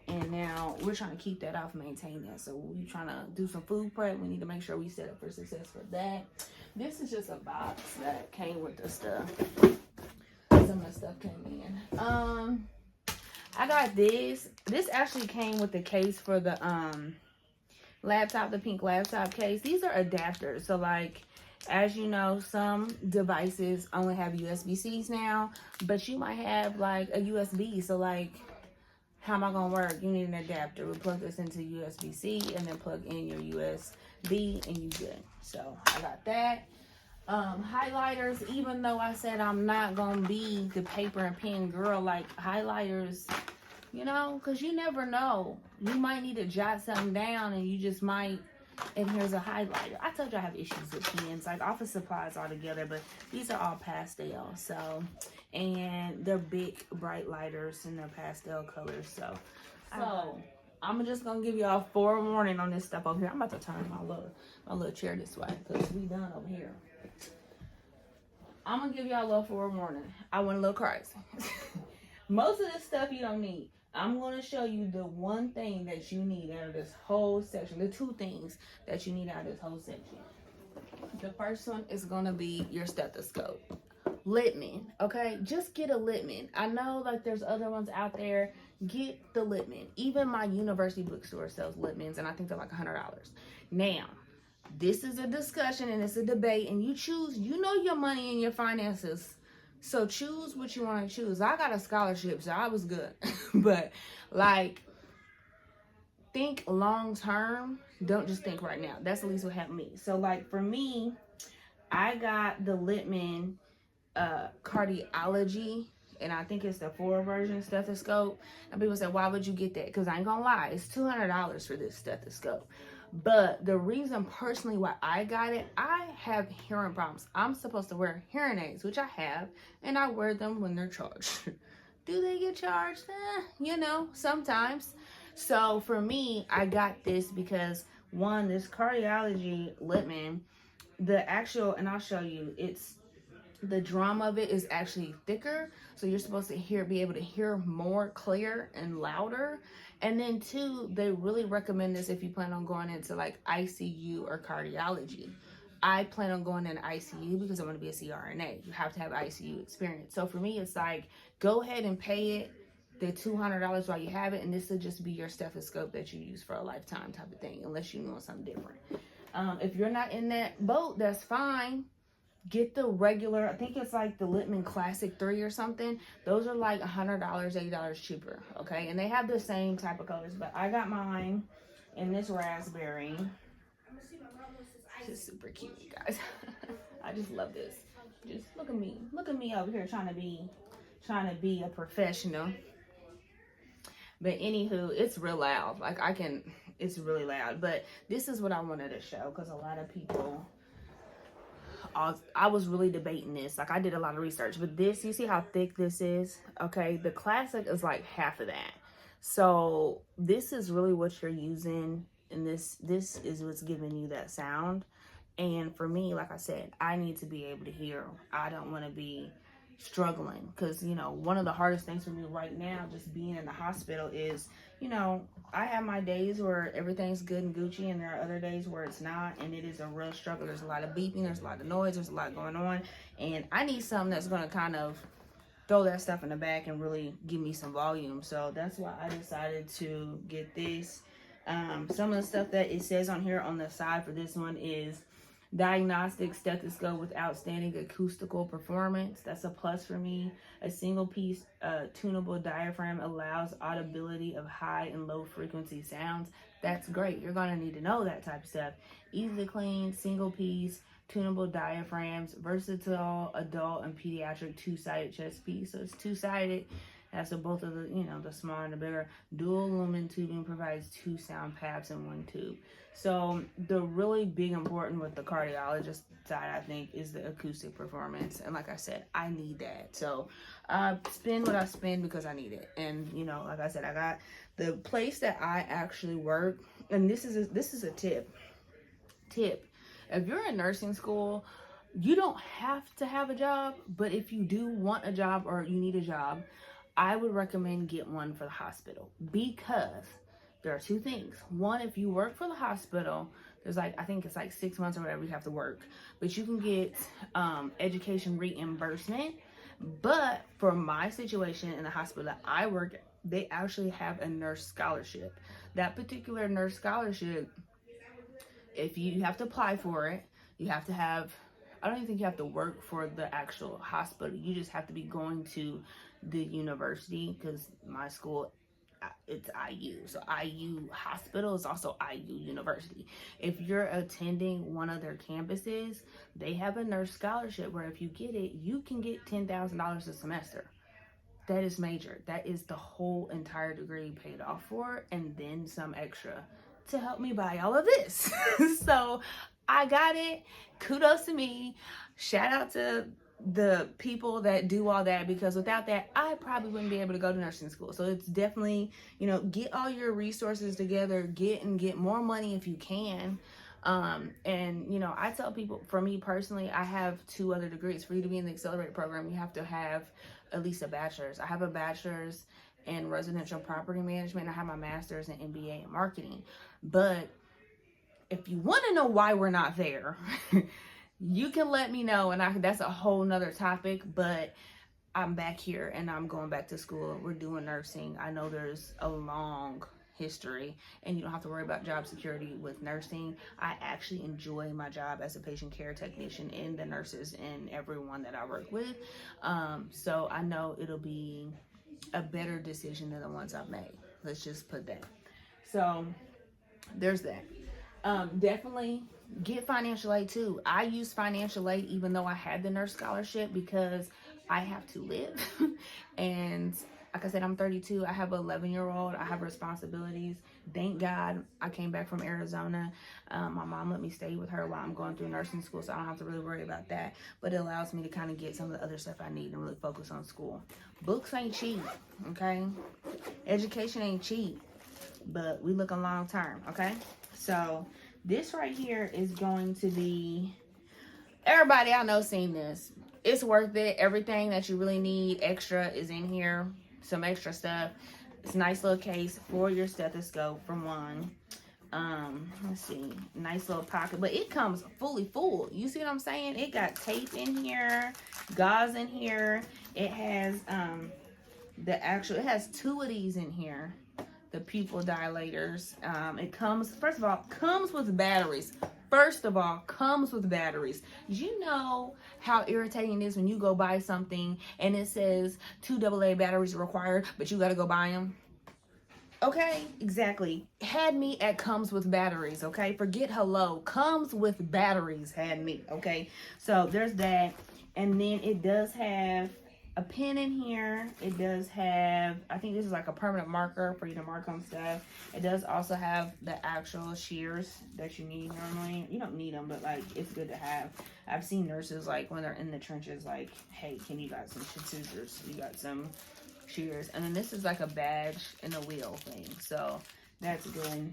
and now we're trying to keep that off, maintain that. So we're trying to do some food prep. We need to make sure we set up for success for that. This is just a box that came with the stuff. Some of the stuff came in. I got this. This actually came with the case for the laptop, the pink laptop case. These are adapters. So like, as you know, some devices only have USB-Cs now, but you might have like a USB. So like, how am I gonna work? You need an adapter. We plug this into USB-C and then plug in your USB, and you good. So I got that. Highlighters, even though I said I'm not gonna be the paper and pen girl, like highlighters, you know, because you never know. You might need to jot something down, and you just might, and here's a highlighter. I told you I have issues with pens, like office supplies altogether, but these are all pastel. So, and they're big, bright lighters, and they're pastel colors. So I'm just gonna give y'all forewarning on this stuff over here. I'm about to turn my little chair this way, because we done over here. I'm gonna give y'all a little forewarning. I went a little crazy. Most of this stuff you don't need. I'm gonna show you the one thing that you need out of this whole section. The 2 things that you need out of this whole section. The first one is gonna be your stethoscope. Littman, okay? Just get a Littman. I know like there's other ones out there. Get the Littman. Even my university bookstore sells Littmans, and I think they're like $100. Now, this is a discussion and it's a debate, and you choose, you know, your money and your finances. So choose what you want to choose. I got a scholarship, so I was good. But like, think long term. Don't just think right now. That's at least what happened to me. So like for me, I got the Littman cardiology, and I think it's the 4 version stethoscope. And people say, why would you get that? Because I ain't gonna lie, it's $200 for this stethoscope. But the reason personally why I got it, I have hearing problems. I'm supposed to wear hearing aids, which I have, and I wear them when they're charged. Do they get charged? You know, sometimes. So for me, I got this because, one, this cardiology Littman, the actual, and I'll show you, it's, the drum of it is actually thicker, so you're supposed to be able to hear more clear and louder. And then 2, they really recommend this if you plan on going into like ICU or cardiology. I plan on going into ICU because I'm going to be a CRNA. You have to have ICU experience. So for me, it's like, go ahead and pay it, the $200 while you have it, and this will just be your stethoscope that you use for a lifetime type of thing, unless you know something different. If you're not in that boat, that's fine. Get the regular, I think it's like the Littman Classic 3 or something. Those are like $100, $80 cheaper, okay? And they have the same type of colors, but I got mine in this raspberry. It's just super cute, you guys. I just love this. Just look at me over here trying to be a professional. But anywho, it's real loud. Like it's really loud. But this is what I wanted to show, because a lot of people, I was really debating this. Like, I did a lot of research, but this, you see how thick this is? Okay, the classic is like half of that. So this is really what you're using, and this is what's giving you that sound. And for me, like I said, I need to be able to hear. I don't want to be struggling, because, you know, one of the hardest things for me right now, just being in the hospital, is, you know, I have my days where everything's good and Gucci, and there are other days where it's not, and it is a real struggle. There's a lot of beeping, there's a lot of noise, there's a lot going on, and I need something that's going to kind of throw that stuff in the back and really give me some volume. So that's why I decided to get this. Some of the stuff that it says on here on the side for this one is diagnostic stethoscope with outstanding acoustical performance. That's a plus for me. A single piece tunable diaphragm allows audibility of high and low frequency sounds. That's great. You're going to need to know that type of stuff. Easily clean, single piece, tunable diaphragms, versatile adult and pediatric two-sided chest piece. So it's two-sided. That's both of the, you know, the smaller and the bigger. Dual lumen tubing provides 2 sound paths in 1 tube. So the really big important with the cardiologist side, I think, is the acoustic performance. And like I said, I need that. So I spend what I spend because I need it. And, you know, like I said, I got the place that I actually work. And this is a tip. If you're in nursing school, you don't have to have a job, but if you do want a job or you need a job, I would recommend get one for the hospital, because there are 2 things. One, if you work for the hospital, there's like, I think it's like 6 months or whatever you have to work, but you can get education reimbursement. But for my situation in the hospital that I work, they actually have a nurse scholarship. That particular nurse scholarship, if you have to apply for it, you have to have, I don't even think you have to work for the actual hospital. You just have to be going to the university, because my school, it's IU. So IU Hospital is also IU University. If you're attending one of their campuses, they have a nurse scholarship where if you get it, you can get $10,000 a semester. That is major. That is the whole entire degree paid off for, and then some extra to help me buy all of this. So I got it. Kudos to me. Shout out to the people that do all that, because without that, I probably wouldn't be able to go to nursing school. So it's definitely, you know, get all your resources together, get more money if you can. And, you know, I tell people, for me personally, I have 2 other degrees. For you to be in the accelerated program, you have to have at least a bachelor's. I have a bachelor's in residential property management. I have my master's in MBA in marketing. But if you want to know why we're not there, you can let me know, and that's a whole nother topic. But I'm back here and I'm going back to school. We're doing nursing. I know there's a long history and you don't have to worry about job security with nursing. I actually enjoy my job as a patient care technician and the nurses and everyone that I work with. So I know it'll be a better decision than the ones I've made. Let's just put that. So there's that. Definitely get financial aid too. I use financial aid even though I had the nurse scholarship, because I have to live. And like I said, I'm 32. I have an 11-year-old. I have responsibilities. Thank God I came back from Arizona. My mom let me stay with her while I'm going through nursing school, so I don't have to really worry about that. But it allows me to kind of get some of the other stuff I need and really focus on school. Books ain't cheap, okay? Education ain't cheap, but we looking long term, okay? So this right here is going to be, everybody I know seen this. It's worth it. Everything that you really need extra is in here. Some extra stuff. It's a nice little case for your stethoscope for one. Let's see, nice little pocket, but it comes fully full. You see what I'm saying? It got tape in here, gauze in here. It has it has 2 of these in here, the pupil dilators. It comes, first of all, comes with batteries. Did you know how irritating it is when you go buy something and it says 2 AA batteries required, but you got to go buy them? Okay, exactly. Had me at comes with batteries, okay? Forget hello. Comes with batteries had me, okay? So there's that. And then it does have a pen in here. It does have, I think this is like a permanent marker for you to mark on stuff. It does also have the actual shears that you need normally. You don't need them, but like it's good to have. I've seen nurses like when they're in the trenches like, hey, can you got some scissors? You got some shears. And then this is like a badge and a wheel thing. So that's good.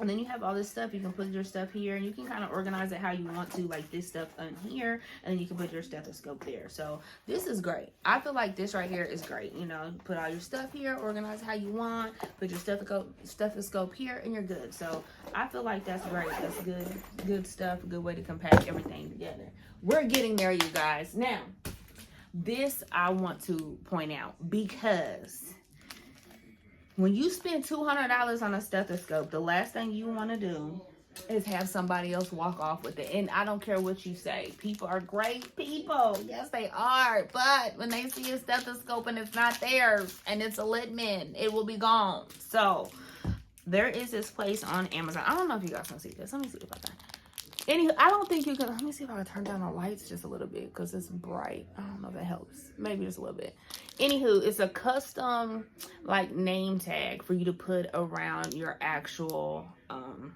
And then you have all this stuff. You can put your stuff here, and you can kind of organize it how you want to, like this stuff on here, and then you can put your stethoscope there. So this is great. I feel like this right here is great. You know, put all your stuff here, organize it how you want, put your stethoscope here, and you're good. So I feel like that's great. That's good stuff, a good way to compact everything together. We're getting there, you guys. Now, this I want to point out, because when you spend $200 on a stethoscope, the last thing you want to do is have somebody else walk off with it. And I don't care what you say. People are great people. Yes, they are. But when they see a stethoscope and it's not theirs and it's a Littman, it will be gone. So there is this place on Amazon. I don't know if you guys can see this. Let me see if I can. Anywho, I don't think you can. Let me see if I can turn down the lights just a little bit because it's bright. I don't know if that helps. Maybe just a little bit. Anywho, it's a custom like name tag for you to put around your actual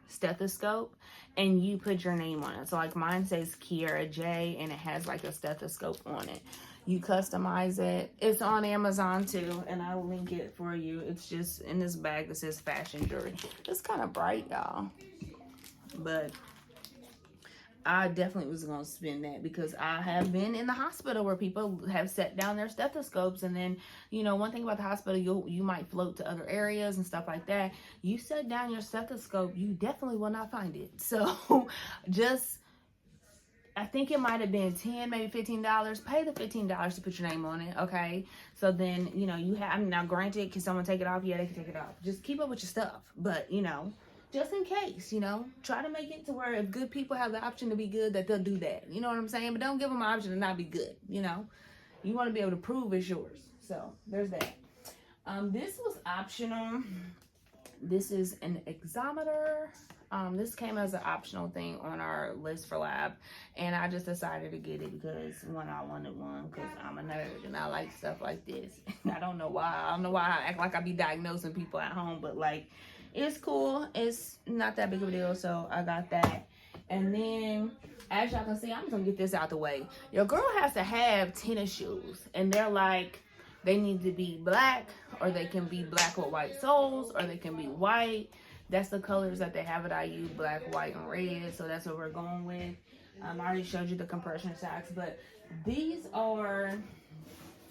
stethoscope, and you put your name on it. So like mine says Kiera J, and it has like a stethoscope on it. You customize it. It's on Amazon too, and I'll link it for you. It's just in this bag that says fashion jewelry. It's kind of bright, y'all, but I definitely was going to spend that because I have been in the hospital where people have set down their stethoscopes, and then, you know, one thing about the hospital, you might float to other areas and stuff like that. You set down your stethoscope, you definitely will not find it. So just, I think it might have been $10, maybe $15. Pay the $15 to put your name on it, okay? So then, you know, you have, I mean, now granted, can someone take it off? Yeah, they can take it off. Just keep up with your stuff. But, you know, just in case, you know, try to make it to where if good people have the option to be good, that they'll do that. You know what I'm saying? But don't give them an option to not be good, you know? You want to be able to prove it's yours. So there's that. This was optional. This is an exometer. This came as an optional thing on our list for lab, and I just decided to get it because one, I wanted one because I'm a nerd and I like stuff like this. I don't know why. I don't know why I act like I be diagnosing people at home, but like, it's cool. It's not that big of a deal, so I got that. And then, as y'all can see, I'm just gonna get this out the way. Your girl has to have tennis shoes, and they're like, they need to be black, or they can be black with white soles, or they can be white. That's the colors that they have at IU, black, white, and red. So that's what we're going with. I already showed you the compression socks, but these are,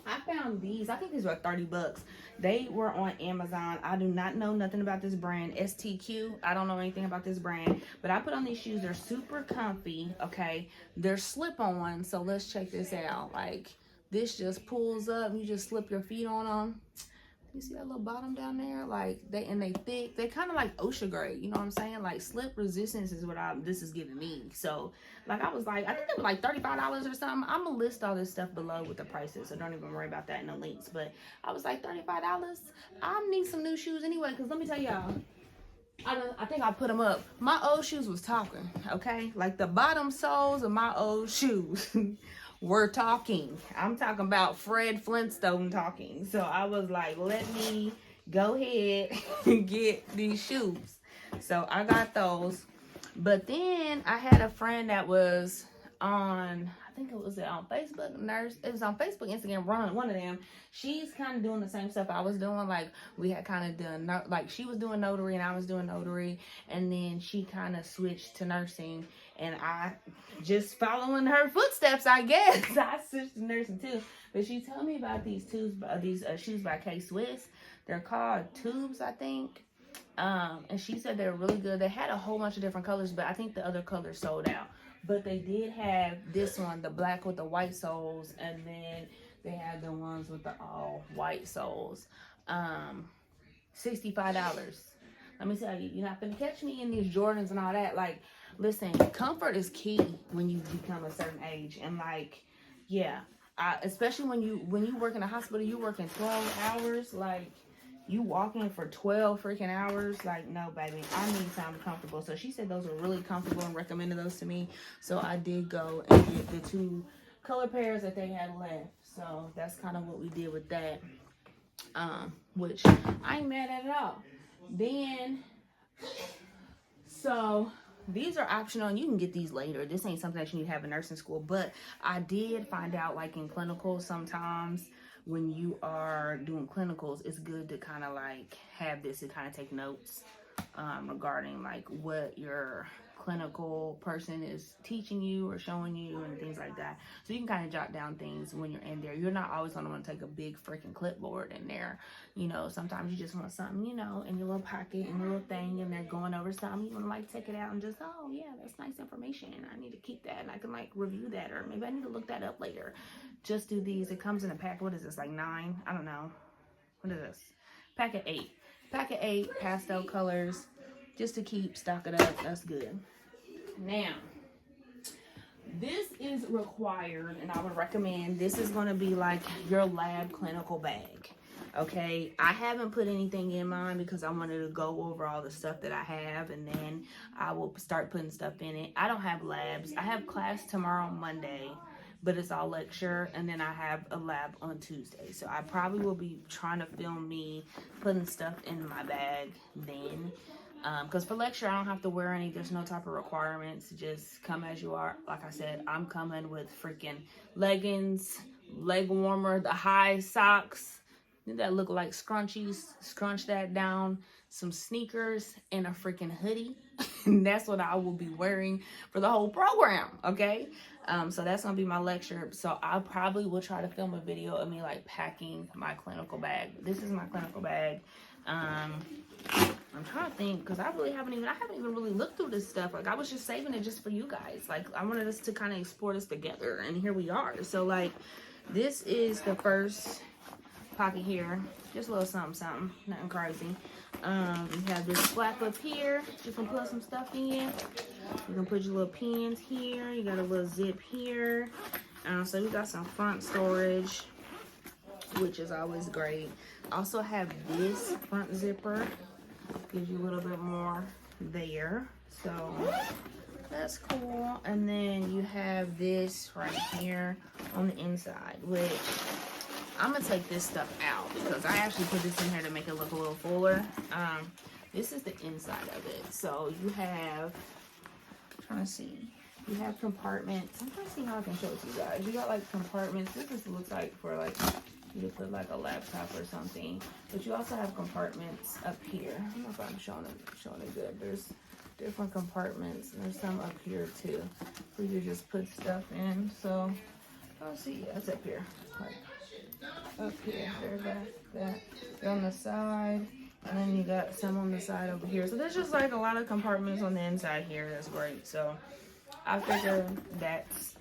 I found these, I think these were 30 bucks. They were on Amazon. I do not know nothing about this brand, STQ. I don't know anything about this brand, but I put on these shoes. They're super comfy, okay? They're slip-on, so let's check this out. Like, this just pulls up. You just slip your feet on them. You see that little bottom down there? Like, they thick. They kind of like OSHA grade, you know what I'm saying? Like, slip resistance is what this is giving me. So, like, I was like, I think they were like $35 or something. I'm gonna list all this stuff below with the prices, so don't even worry about that in the links. But I was like, $35. I need some new shoes anyway, because let me tell y'all, I think I put them up. My old shoes was talking, okay? Like, the bottom soles of my old shoes we're talking. I'm talking about Fred Flintstone talking. So I was like, let me go ahead and get these shoes. So I got those. But then I had a friend that was on, I think it was on Facebook, nurse. It was on Facebook, Instagram, one of them. She's kind of doing the same stuff I was doing. Like, we had kind of done, like, she was doing notary and I was doing notary. And then she kind of switched to nursing. And I just following her footsteps, I guess. I switched to nursing too. But she told me about these shoes by K-Swiss. They're called Tubes, I think. And she said they were really good. They had a whole bunch of different colors, but I think the other colors sold out. But they did have this one, the black with the white soles, and then they had the ones with the all white soles. $65. Let me tell you, you're not gonna catch me in these Jordans and all that. Like, listen, comfort is key when you become a certain age, and like, yeah, especially when you work in a hospital, you working 12 hours, like. You walking for 12 freaking hours, like, no, baby, I need something comfortable. So she said those were really comfortable and recommended those to me. So I did go and get the two color pairs that they had left. So that's kind of what we did with that. Which I ain't mad at all. Then, so these are optional and you can get these later. This ain't something that you need to have in nursing school, but I did find out, like in clinicals, sometimes when you are doing clinicals, it's good to kind of like have this to kind of take notes regarding like what your clinical person is teaching you or showing you and things like that. So you can kind of jot down things when you're in there. You're not always going to want to take a big freaking clipboard in there. You know, sometimes you just want something, you know, in your little pocket and your little thing, and they're going over something. You want to like take it out and just, oh yeah, that's nice information. I need to keep that and I can like review that, or maybe I need to look that up later. Just do these. It comes in a pack. What is this, like 9? I don't know. What is this? Pack of 8. Pack of 8 pastel colors, just to keep stocking up. That's good. Now, this is required, and I would recommend, this is going to be like your lab clinical bag. Okay, I haven't put anything in mine because I wanted to go over all the stuff that I have, and then I will start putting stuff in it. I don't have labs. I have class tomorrow, Monday, but it's all lecture, and then I have a lab on Tuesday. So I probably will be trying to film me putting stuff in my bag then. Because for lecture, I don't have to wear any. There's no type of requirements. Just come as you are. Like I said, I'm coming with freaking leggings, leg warmer, the high socks that look like scrunchies. Scrunch that down. Some sneakers and a freaking hoodie. And that's what I will be wearing for the whole program. Okay. So that's going to be my lecture. So I probably will try to film a video of me like packing my clinical bag. This is my clinical bag. I'm trying to think, because I haven't even really looked through this stuff. Like, I was just saving it just for you guys. Like, I wanted us to kind of explore this together, and here we are. So like, this is the first pocket here. Just a little something, nothing crazy. You have this flap up here. You can put some stuff in. You can put your little pins here. You got a little zip here. So we got some front storage, which is always great. Also have this front zipper. Gives you a little bit more there. So that's cool. And then you have this right here on the inside, which I'm gonna take this stuff out because I actually put this in here to make it look a little fuller. This is the inside of it. So you have, I'm trying to see, you have compartments. I'm trying to see how I can show it to you guys. You got like compartments. This just looks like for like, you could put like a laptop or something. But you also have compartments up here. I don't know if I'm showing it good. There's different compartments. And there's some up here too, where you just put stuff in. So let's see, that's up here. Like up here, there's that. They're on the side, and then you got some on the side over here. So there's just like a lot of compartments on the inside here. That's great. So I figure that's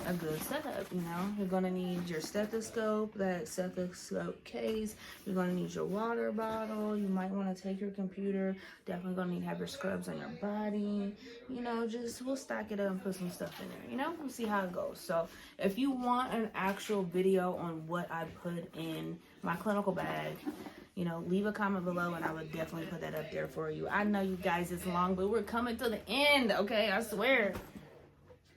a good setup. You know, you're gonna need your stethoscope, that stethoscope case. You're gonna need your water bottle. You might want to take your computer. Definitely gonna need to have your scrubs on your body. You know, just we'll stack it up and put some stuff in there. You know, we'll see how it goes. So if you want an actual video on what I put in my clinical bag, you know, leave a comment below and I would definitely put that up there for you. I know you guys, it's long, but we're coming to the end. Okay, I swear.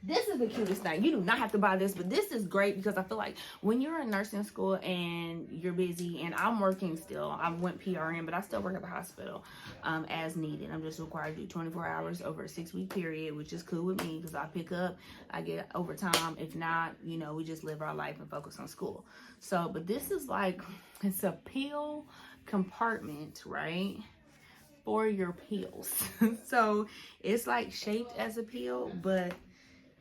This is the cutest thing. You do not have to buy this, but this is great because I feel like when you're in nursing school and you're busy, and I'm working still, I went PRN, but I still work at the hospital as needed. I'm just required to do 24 hours over a 6-week period, which is cool with me because I pick up, I get overtime. If not, you know, we just live our life and focus on school. So, but this is like, it's a pill compartment, right? For your pills. So it's like shaped as a pill, but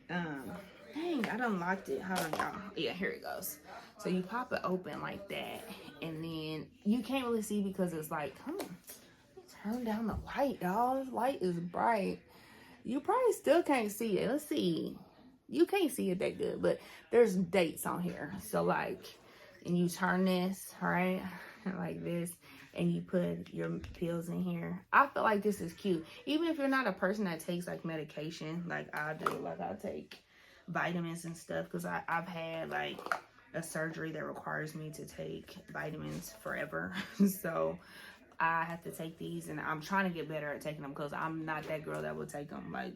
dang, I done locked it. Hold on, y'all. Yeah, here it goes. So you pop it open like that, and then you can't really see because it's like, come on, turn down the light, y'all. This light is bright. You probably still can't see it. Let's see. You can't see it that good, but there's dates on here. So like, and you turn this, right, like this, and you put your pills in here. I feel like this is cute. Even if you're not a person that takes like medication, like I do, like I take vitamins and stuff, because I've had like a surgery that requires me to take vitamins forever. So I have to take these, and I'm trying to get better at taking them because I'm not that girl that would take them like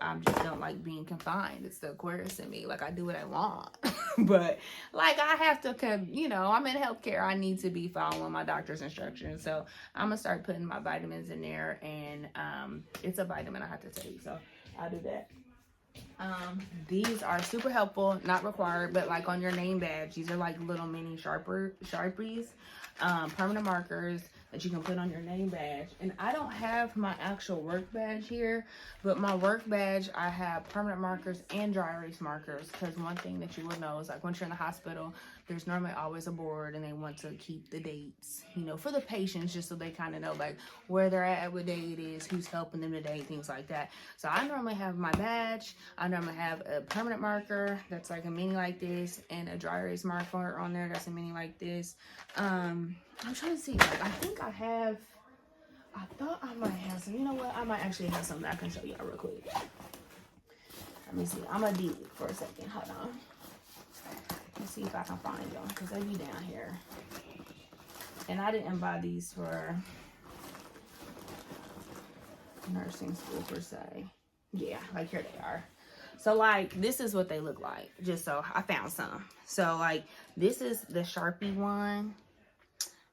I just don't like being confined. It's the Aquarius in me. Like, I do what I want. But, like, I have to, you know, I'm in healthcare. I need to be following my doctor's instructions. So, I'm going to start putting my vitamins in there. And it's a vitamin I have to take. So, I'll do that. These are super helpful, not required, but like on your name badge, these are like little mini Sharpies, permanent markers that you can put on your name badge. And I don't have my actual work badge here, but my work badge, I have permanent markers and dry erase markers, because one thing that you would know is, like, once you're in the hospital, there's normally always a board, and they want to keep the dates, you know, for the patients, just so they kind of know, like, where they're at, what day it is, who's helping them today, things like that. So I normally have my badge. I normally have a permanent marker that's like a mini like this, and a dry erase marker on there that's a mini like this. I'm trying to see, like, I thought I might have some. You know what? I might actually have something I can show y'all real quick. Let me see. I'm gonna dig for a second. Hold on. Let's see if I can find them, because they be down here. And I didn't buy these for nursing school per se. Yeah, like here they are. So, like, this is what they look like. Just so I found some. So, like, this is the Sharpie one.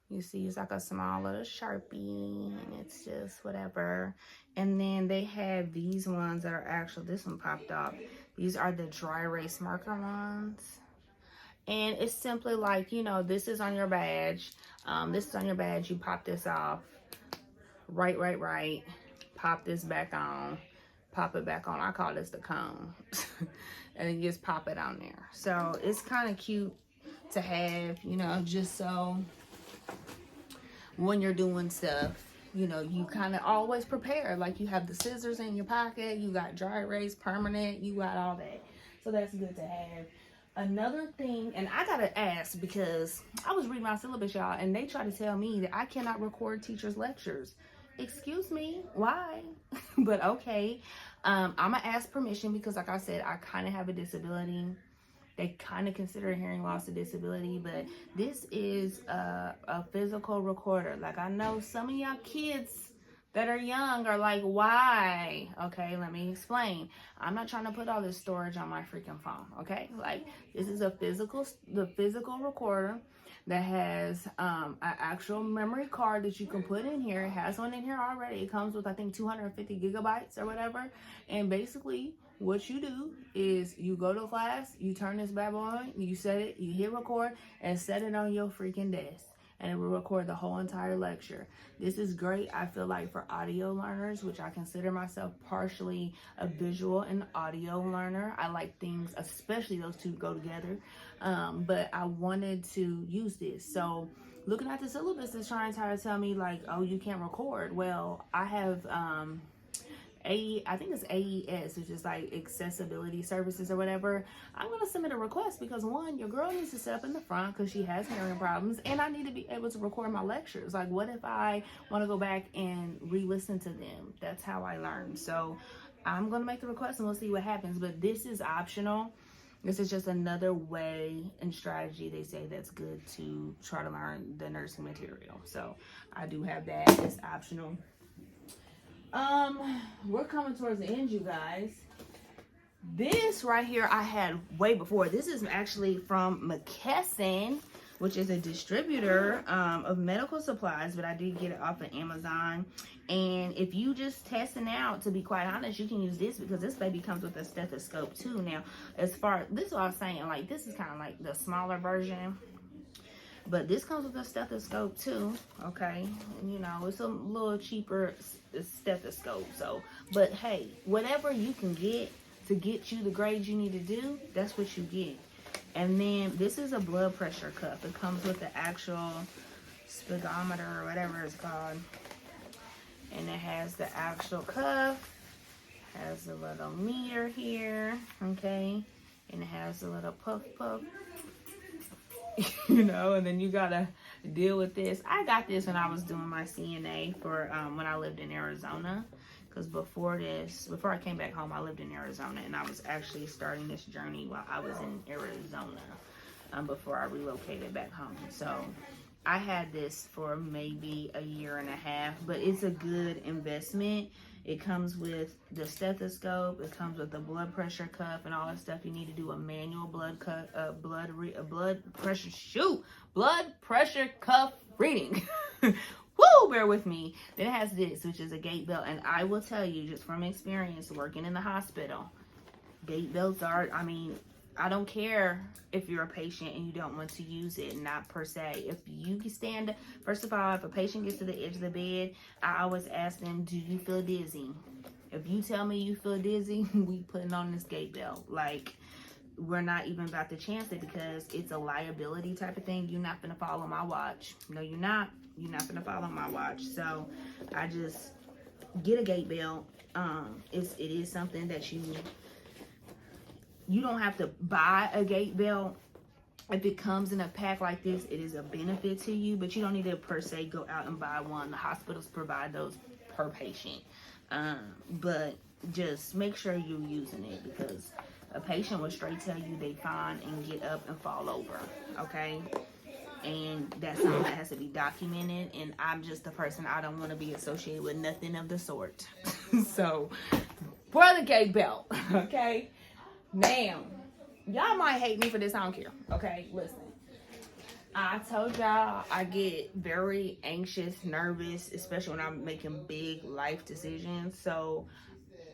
You see, it's like a small little Sharpie, and it's just whatever. And then they have these ones that are actual. This one popped up. These are the dry erase marker ones. And it's simply like, you know, this is on your badge. This is on your badge. You pop this off. Right. Pop this back on. Pop it back on. I call this the cone. And then you just pop it on there. So it's kind of cute to have, you know, just so when you're doing stuff, you know, you kind of always prepare. Like, you have the scissors in your pocket. You got dry erase, permanent. You got all that. So that's good to have. Another thing, and I gotta ask, because I was reading my syllabus, y'all, and they try to tell me that I cannot record teachers' lectures. Excuse me, why? But okay. I'm gonna ask permission, because like I said, I kind of have a disability. They kind of consider hearing loss a disability, but this is a physical recorder. Like, I know some of y'all kids that are young are like, why? Okay, let me explain. I'm not trying to put all this storage on my freaking phone, okay? Like, this is the physical recorder that has an actual memory card that you can put in here. It has one in here already. It comes with, I think, 250 gigabytes or whatever. And basically, what you do is you go to class, you turn this bad boy on, you set it, you hit record, and set it on your freaking desk. And it will record the whole entire lecture. This is great, I feel like, for audio learners, which I consider myself partially a visual and audio learner. I like things, especially those two go together. But I wanted to use this. So looking at the syllabus is trying to tell me, like, oh, you can't record. Well, I have I think it's AES, which is like accessibility services or whatever. I'm going to submit a request because, one, your girl needs to sit up in the front because she has hearing problems, and I need to be able to record my lectures. Like, what if I want to go back and re-listen to them? That's how I learn. So I'm going to make the request and we'll see what happens. But this is optional. This is just another way and strategy, they say, that's good to try to learn the nursing material. So I do have that. It's optional. We're coming towards the end, you guys. This right here I had way before. This is actually from McKesson, which is a distributor of medical supplies, but I did get it off of Amazon. And if you just testing out, to be quite honest, you can use this because this baby comes with a stethoscope too. Now, as far, this is what I was saying, like, this is kind of like the smaller version. But this comes with a stethoscope too, okay? And, you know, it's a little cheaper stethoscope. So, but hey, whatever you can get to get you the grades you need to do, that's what you get. And then this is a blood pressure cuff. It comes with the actual speedometer or whatever it's called. And it has the actual cuff. Has a little meter here, okay? And it has a little puff. You know, and then you gotta deal with this. I got this when I was doing my CNA for when I lived in Arizona, because before I came back home, I lived in Arizona, and I was actually starting this journey while I was in Arizona before I relocated back home. So I had this for maybe a year and a half, but it's a good investment. It comes with the stethoscope. It comes with the blood pressure cuff and all that stuff. You need to do a manual blood pressure cuff reading. Woo, bear with me. Then it has this, which is a gait belt. And I will tell you, just from experience working in the hospital, gait belts are, I mean, I don't care if you're a patient and you don't want to use it, not per se. If you can stand, first of all, if a patient gets to the edge of the bed, I always ask them, do you feel dizzy? If you tell me you feel dizzy, we putting on this gait belt. Like, we're not even about to chance it because it's a liability type of thing. You're not gonna follow my watch. No, you're not. You're not gonna follow my watch. So I just get a gait belt. It is something that you don't have to buy a gait belt. If it comes in a pack like this, it is a benefit to you, but you don't need to per se go out and buy one. The hospitals provide those per patient. But just make sure you're using it, because a patient will straight tell you they fine and get up and fall over, okay? And that's something that has to be documented, and I'm just the person, I don't want to be associated with nothing of the sort. So, for the gait belt, okay? Now, y'all might hate me for this, I don't care, okay? Listen, I told y'all I get very anxious, nervous, especially when I'm making big life decisions. So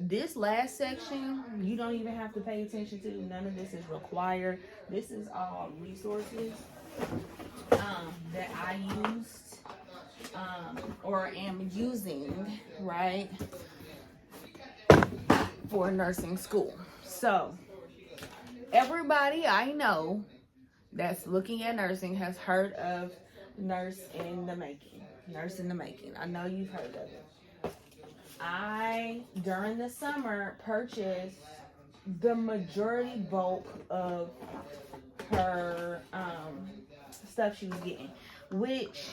this last section, you don't even have to pay attention to. None of this is required. This is all resources that I used or am using, right, for nursing school. So everybody I know that's looking at nursing has heard of Nurse in the Making. Nurse in the Making. I know you've heard of it. I, during the summer, purchased the majority bulk of her stuff she was getting, which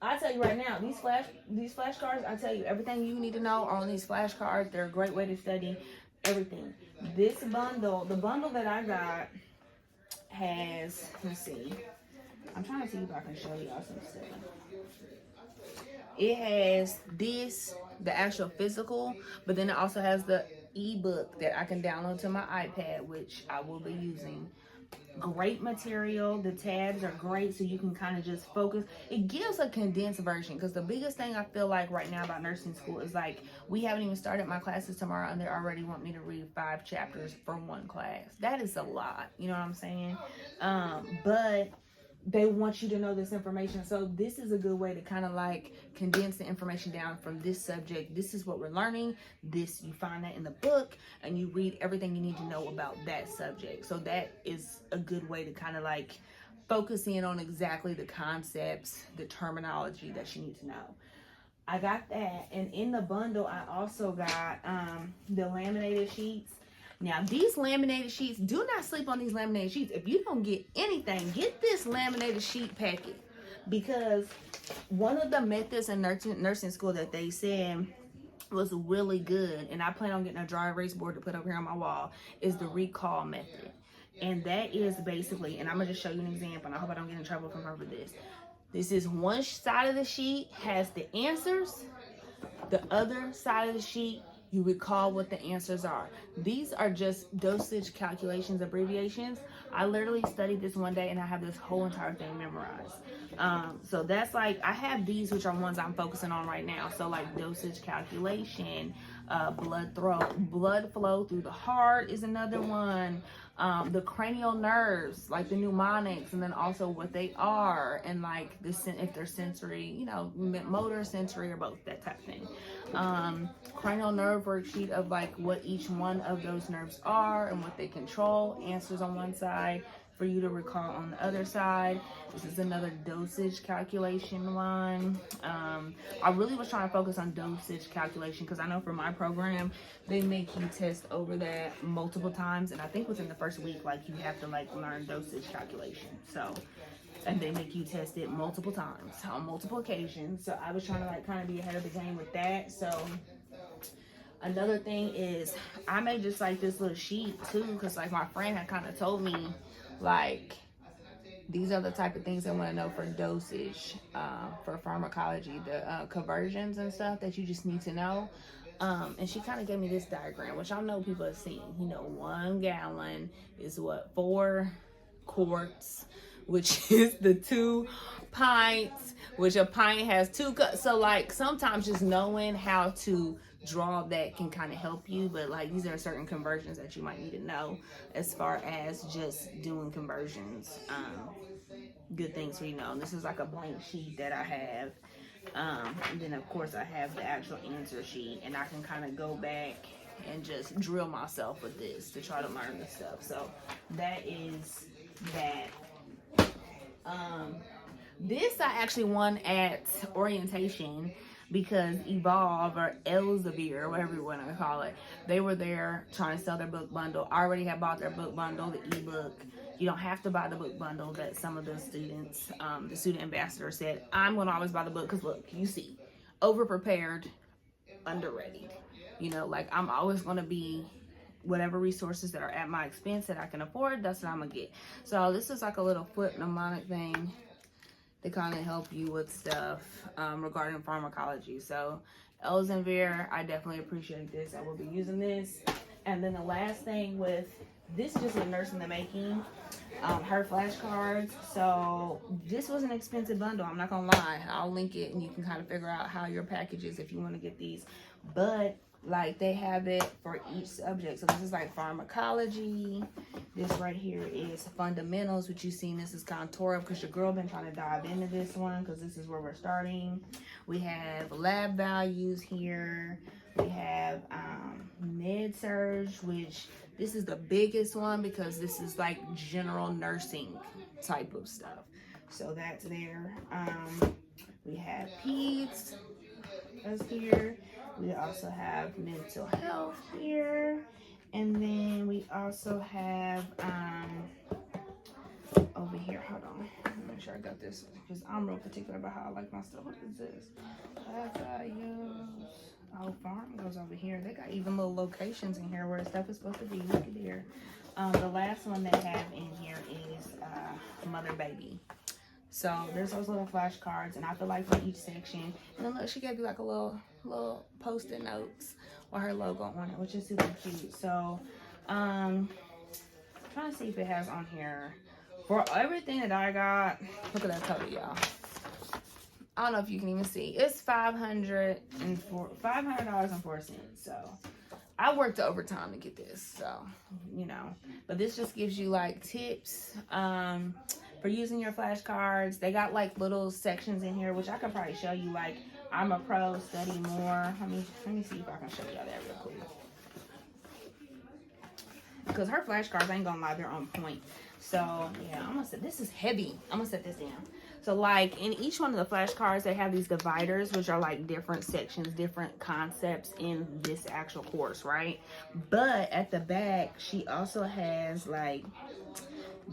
I tell you right now, these flashcards, I tell you everything you need to know are on these flashcards. They're a great way to study everything. This bundle, the bundle that I got has, let's see, I'm trying to see if I can show y'all some stuff. It has this, the actual physical, but then it also has the ebook that I can download to my iPad, which I will be using. Great material. The tabs are great, so you can kind of just focus. It gives a condensed version, because the biggest thing I feel like right now about nursing school is like, we haven't even started my classes tomorrow and they already want me to read 5 chapters for one class. That is a lot, you know what I'm saying? But they want you to know this information, so this is a good way to kind of like condense the information down from this subject. This is what we're learning. This, you find that in the book, and you read everything you need to know about that subject. So that is a good way to kind of like focus in on exactly the concepts, the terminology that you need to know. I got that, and in the bundle I also got the laminated sheets. Now, these laminated sheets, do not sleep on these laminated sheets. If you don't get anything, get this laminated sheet packet, because one of the methods in nursing school that they said was really good, and I plan on getting a dry erase board to put up here on my wall, is the recall method. And that is basically, and I'm going to just show you an example, and I hope I don't get in trouble from her for this. This is one side of the sheet has the answers. The other side of the sheet, you recall what the answers are. These are just dosage calculations, abbreviations. I literally studied this one day and I have this whole entire thing memorized. So that's like, I have these, which are ones I'm focusing on right now. So like dosage calculation, blood flow through the heart is another one. The cranial nerves, like the mnemonics, and then also what they are, and like if they're sensory, you know, motor, sensory, or both, that type of thing. Cranial nerve worksheet of like what each one of those nerves are and what they control. Answers on one side for you to recall on the other side. This is another dosage calculation one. I really was trying to focus on dosage calculation because I know for my program, they make you test over that multiple times. And I think within the first week, like you have to like learn dosage calculation. So, and they make you test it multiple times on multiple occasions. So I was trying to like kind of be ahead of the game with that. So another thing is I made just like this little sheet too, because like my friend had kind of told me like These are the type of things I want to know for dosage, for pharmacology, the conversions and stuff that you just need to know. And she kind of gave me this diagram, which I know people have seen. 1 gallon is what, 4 quarts, which is the 2 pints, which a pint has 2 cups. So like sometimes just knowing how to draw that can kind of help you, but like these are certain conversions that you might need to know as far as just doing conversions. Good things for this is like a blank sheet that I have, and then of course I have the actual answer sheet, and I can kind of go back and just drill myself with this to try to learn this stuff. So that is that. This I actually won at orientation because Evolve or Elsevier, whatever you want to call it, they were there trying to sell their book bundle. I already had bought their book bundle, the ebook. You don't have to buy the book bundle that some of the students, the student ambassador said. I'm going to always buy the book because look, you see, over-prepared, under-readied. Like I'm always going to be whatever resources that are at my expense that I can afford, that's what I'm going to get. So this is like a little foot mnemonic thing to kind of help you with stuff regarding pharmacology. So Elsevier, I definitely appreciate this. I will be using this. And then the last thing with this, just a nurse in the making, her flashcards. So this was an expensive bundle, I'm not gonna lie. I'll link it and you can kind of figure out how your package is if you want to get these. But like they have it for each subject. So this is like pharmacology. This right here is fundamentals, which you've seen. This is contour because your girl been trying to dive into this one because this is where we're starting. We have lab values here. We have med surge, which this is the biggest one because this is like general nursing type of stuff. So that's there. We have peds that's here. We also have mental health here. And then we also have over here, hold on, let me make sure I got this because I'm real particular about how I like my stuff. What is this? Oh, farm goes over here. They got even little locations in here where stuff is supposed to be. Look at here. The last one they have in here is mother baby. So there's those little flashcards, and I feel like for each section, and then look, she gave you like a little post-it notes with her logo on it, which is super cute. So trying to see if it has on here for everything that I got. Look at that total, y'all. I don't know if you can even see. It's $500.04. So I worked overtime to get this, so but this just gives you like tips for using your flashcards. They got like little sections in here, which I could probably show you. Like, I'm a pro, study more. Let me see if I can show y'all that real quick. Because her flashcards, I ain't gonna lie, they're on point. So yeah, I'm gonna set, this is heavy. I'm gonna set this down. So like in each one of the flashcards, they have these dividers, which are like different sections, different concepts in this actual course, right? But at the back, she also has like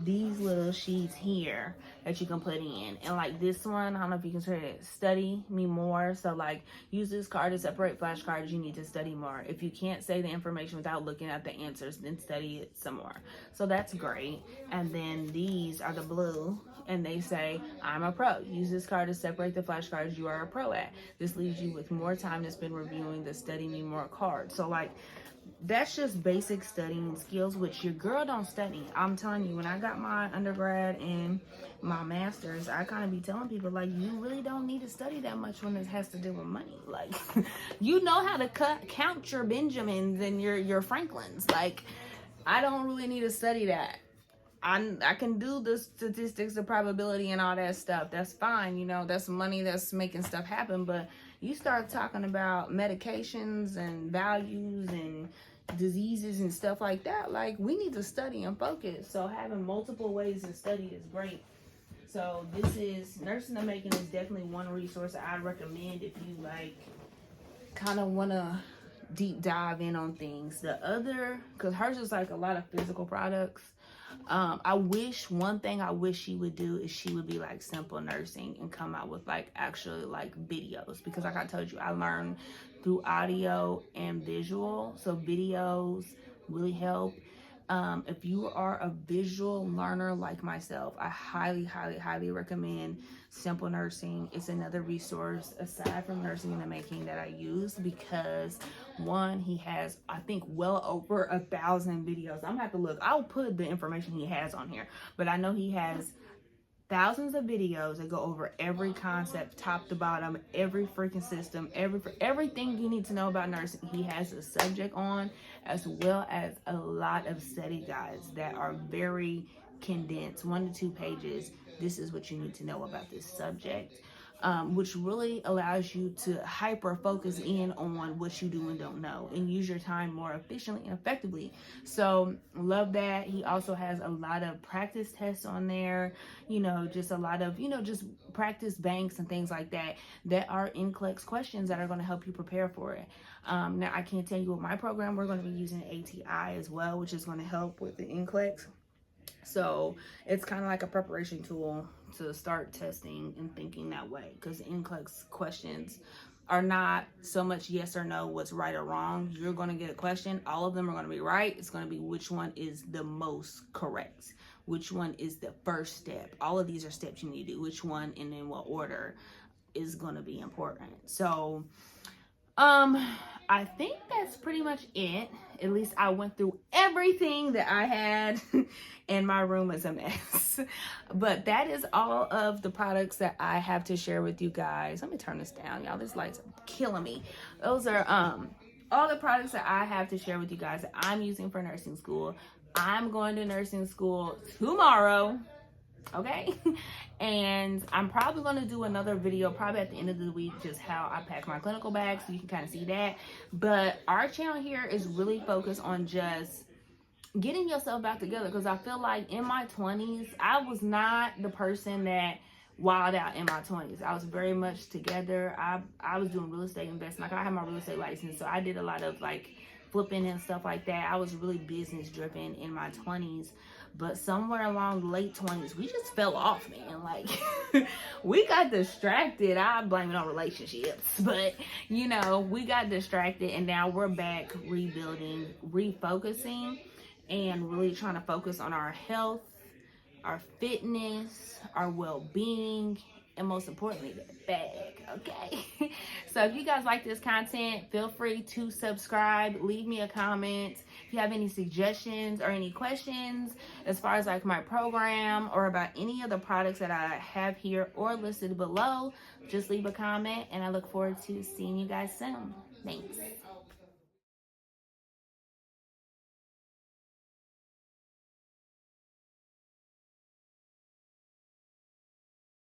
these little sheets here that you can put in. And like this one, I don't know if you can say it, study me more. So like use this card to separate flashcards. You need to study more. If you can't say the information without looking at the answers, then study it some more. So that's great. And then these are the blue, and they say I'm a pro. Use this card to separate the flashcards you are a pro at. This leaves you with more time to spend reviewing the study me more card. So like that's just basic studying skills, which your girl don't study. I'm telling you, when I got my undergrad and my master's, I kind of be telling people, like, you really don't need to study that much when it has to do with money. Like, you know how to count your Benjamins and your Franklins. Like, I don't really need to study that. I can do the statistics, the probability, and all that stuff. That's fine, that's money that's making stuff happen. But you start talking about medications and values and diseases and stuff like that, like, we need to study and focus. So having multiple ways to study is great. So this is Nurse in the Making is definitely one resource that I recommend if you like kind of want to deep dive in on things. The other, because hers is like a lot of physical products. One thing I wish she would do is she would be like simple nursing and come out with like actually like videos, because like I told you, I learned through audio and visual. So videos really help. If you are a visual learner like myself, I highly recommend Simple Nursing. It's another resource aside from Nursing in the Making that I use, because one, he has, I think, well over 1,000 videos. I'm gonna have to look. I'll put the information he has on here, but I know he has thousands of videos that go over every concept, top to bottom, every freaking system, everything you need to know about nursing. He has a subject on, as well as a lot of study guides that are very condensed, 1 to 2 pages. This is what you need to know about this subject, which really allows you to hyper focus in on what you do and don't know, and use your time more efficiently and effectively. So love that. He also has a lot of practice tests on there, just a lot of, just practice banks and things like that are NCLEX questions that are going to help you prepare for it. Now, I can't tell you what my program, we're going to be using ATI as well, which is going to help with the NCLEX. So it's kind of like a preparation tool to start testing and thinking that way, because NCLEX questions are not so much yes or no, what's right or wrong. You're going to get a question. All of them are going to be right. It's going to be which one is the most correct. Which one is the first step. All of these are steps you need to do. Which one and in what order is going to be important. So I think that's pretty much it. At least I went through everything that I had, and my room is a mess. But that is all of the products that I have to share with you guys. Let me turn this down, y'all. These lights are killing me. Those are all the products that I have to share with you guys that I'm using for nursing school. I'm going to nursing school tomorrow. Okay, and I'm probably going to do another video probably at the end of the week, just how I pack my clinical bag, so you can kind of see that. But our channel here is really focused on just getting yourself back together, because I feel like in my 20s I was not the person that wild out in my 20s. I was very much together. I was doing real estate investing. Like, I had my real estate license, so I did a lot of like flipping and stuff like that. I was really business driven in my 20s. But somewhere along the late 20s, we just fell off, man. Like, we got distracted. I blame it on relationships. But, we got distracted, and now we're back rebuilding, refocusing, and really trying to focus on our health, our fitness, our well-being, and most importantly, the bag, okay? So if you guys like this content, feel free to subscribe, leave me a comment. If you have any suggestions or any questions as far as like my program or about any of the products that I have here or listed below, just leave a comment, and I look forward to seeing you guys soon. Thanks.